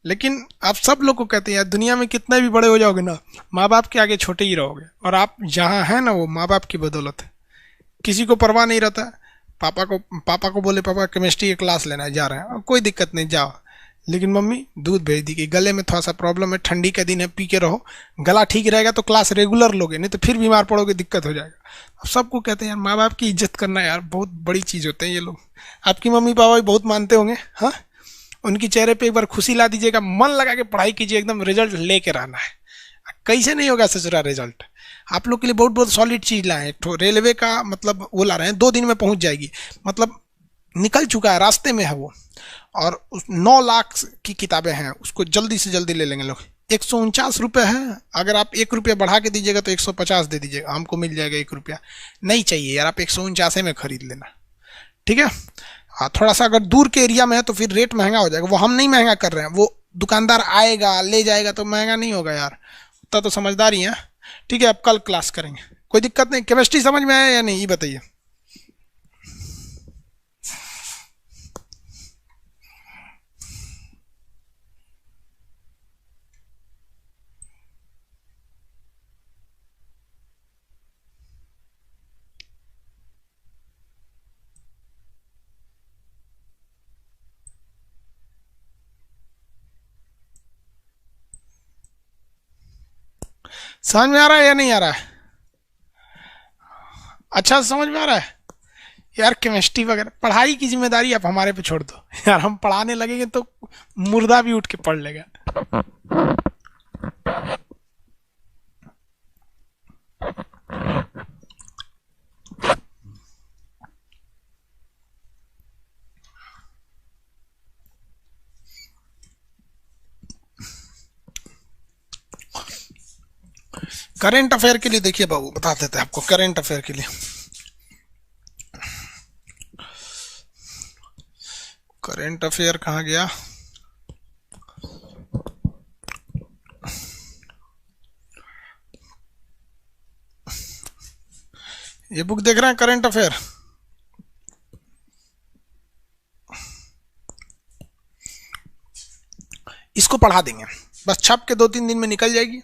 लेकिन आप सब लोग को कहते हैं यार, दुनिया में कितने भी बड़े हो जाओगे ना, माँ बाप के आगे छोटे ही रहोगे। और आप जहाँ हैं ना, वो माँ बाप की बदौलत है। किसी को परवाह नहीं रहता। पापा को बोले पापा केमिस्ट्री की क्लास लेना है, जा रहे हैं, कोई दिक्कत नहीं, जाओ। लेकिन मम्मी दूध भेज दी कि गले में थोड़ा सा प्रॉब्लम है, ठंडी का दिन है, पी के रहो। गला ठीक रहेगा तो क्लास रेगुलर लोगे, नहीं तो फिर बीमार पड़ोगे, दिक्कत हो जाएगा। अब सबको कहते हैं यार, माँ बाप की इज्जत करना यार बहुत बड़ी चीज़ होते हैं ये लोग। आपकी मम्मी पापा भी बहुत मानते होंगे, हाँ? उनकी चेहरे पे एक बार खुशी ला दीजिएगा, मन लगा के पढ़ाई कीजिए, एकदम रिजल्ट लेके रहना है। कैसे नहीं होगा सचुरा रिजल्ट? आप लोग के लिए बहुत बहुत सॉलिड चीज़ लाए हैं। तो रेलवे का मतलब वो ला रहे हैं, 2 दिन में पहुंच जाएगी, मतलब निकल चुका है, रास्ते में है वो। और 9 लाख की किताबें हैं, उसको जल्दी से जल्दी ले लेंगे लोग। 149 रुपये है, अगर आप 1 रुपया बढ़ा के दीजिएगा तो 150 दे दीजिएगा, हमको मिल जाएगा 1 रुपया। नहीं चाहिए यार, आप 149 में खरीद लेना, ठीक है? हाँ, थोड़ा सा अगर दूर के एरिया में है तो फिर रेट महंगा हो जाएगा। वो हम नहीं महंगा कर रहे हैं, वो दुकानदार आएगा ले जाएगा तो महंगा नहीं होगा यार, उतना तो समझदार ही है। ठीक है, अब कल क्लास करेंगे, कोई दिक्कत नहीं। केमिस्ट्री समझ में आया या नहीं, ये बताइए। समझ में आ रहा है या नहीं आ रहा है? अच्छा समझ में आ रहा है यार? केमिस्ट्री वगैरह पढ़ाई की जिम्मेदारी आप हमारे पे छोड़ दो यार, हम पढ़ाने लगेंगे तो मुर्दा भी उठ के पढ़ लेगा। करेंट अफेयर के लिए देखिए बाबू, बता देते हैं आपको करेंट अफेयर के लिए। करेंट अफेयर कहाँ गया? ये बुक देख रहे हैं करेंट अफेयर? इसको पढ़ा देंगे, बस छप के 2-3 दिन में निकल जाएगी,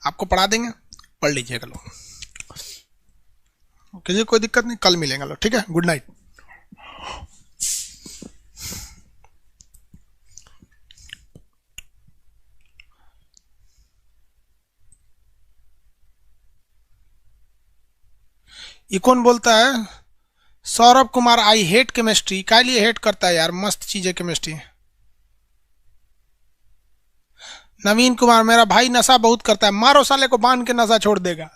आपको पढ़ा देंगे, पढ़ लीजिएगा लोग। किसी कोई दिक्कत नहीं, कल मिलेंगे लोग, ठीक है? Good night. ये कौन बोलता है? Saurabh Kumar, I hate chemistry. काय लिए हेट करता है यार, मस्त चीज है केमिस्ट्री। नवीन कुमार, मेरा भाई नशा बहुत करता है, मारो साले को, बांध के नशा छोड़ देगा।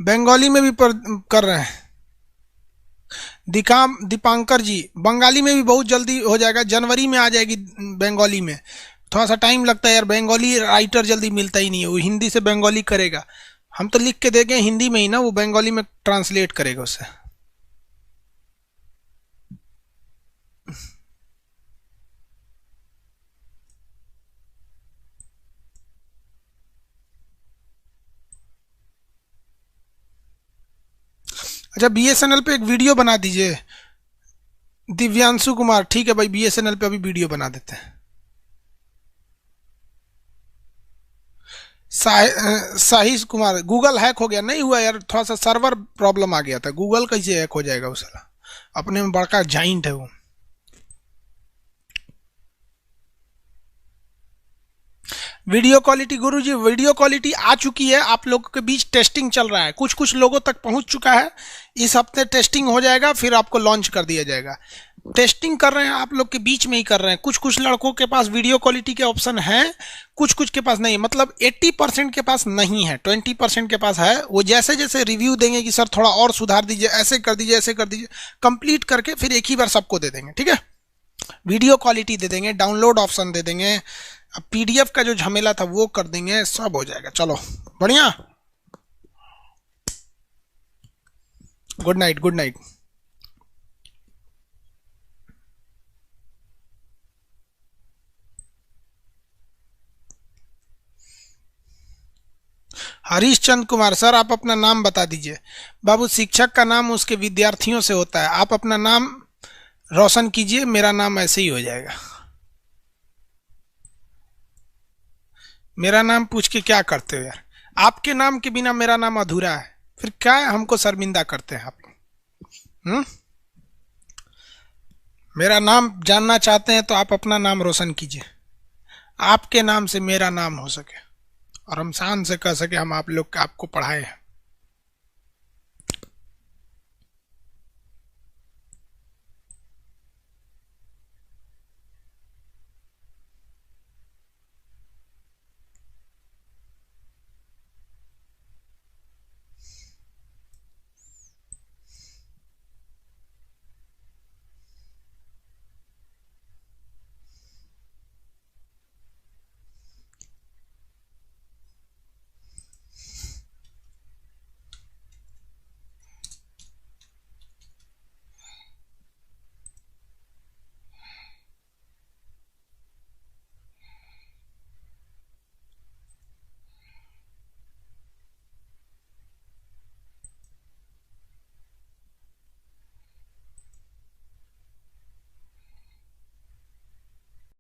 बंगाली में भी कर रहे हैं। दीपांकर जी, बंगाली में भी बहुत जल्दी हो जाएगा, जनवरी में आ जाएगी बंगाली में। थोड़ा सा टाइम लगता है यार, बंगाली राइटर जल्दी मिलता ही नहीं है, वो हिंदी से बंगाली करेगा। हम तो लिख के देंगे हिंदी में ही ना, वो बंगाली में ट्रांसलेट करेगा उसे। अच्छा, बीएसएनएल पे एक वीडियो बना दीजिए। दिव्यांशु कुमार, ठीक है भाई, बीएसएनएल पे अभी वीडियो बना देते हैं। साहिश कुमार, गूगल हैक हो गया? नहीं हुआ यार, थोड़ा सा सर्वर प्रॉब्लम आ गया था। गूगल कैसे हैक हो जाएगा? उस साला अपने में बड़का जाइंट है वो। वीडियो क्वालिटी गुरुजी, वीडियो क्वालिटी आ चुकी है, आप लोगों के बीच टेस्टिंग चल रहा है, कुछ कुछ लोगों तक पहुंच चुका है। इस हफ्ते टेस्टिंग हो जाएगा, फिर आपको लॉन्च कर दिया जाएगा। टेस्टिंग कर रहे हैं आप लोग के बीच में ही कर रहे हैं। कुछ कुछ लड़कों के पास वीडियो क्वालिटी के ऑप्शन है, कुछ कुछ के पास नहीं, मतलब 80% के पास नहीं है, 20% के पास है। वो जैसे जैसे रिव्यू देंगे कि सर थोड़ा और सुधार दीजिए, ऐसे कर दीजिए, ऐसे कर दीजिए, कंप्लीट करके फिर एक ही बार सबको दे देंगे। ठीक है, वीडियो क्वालिटी दे देंगे, डाउनलोड ऑप्शन दे देंगे, पीडीएफ का जो झमेला था वो कर देंगे, सब हो जाएगा। चलो बढ़िया, good night, good night. Harish Chand Kumar, sir आप अपना नाम बता दीजिए। बाबू, शिक्षक का नाम उसके विद्यार्थियों से होता है, आप अपना नाम रोशन कीजिए, मेरा नाम ऐसे ही हो जाएगा। मेरा नाम पूछ के क्या करते हो यार? आपके नाम के बिना मेरा नाम अधूरा है, फिर क्या हमको शर्मिंदा करते हैं आप लोग? मेरा नाम जानना चाहते हैं तो आप अपना नाम रोशन कीजिए, आपके नाम से मेरा नाम हो सके और हम शान से कह सके हम आप लोग आपको पढ़ाए हैं।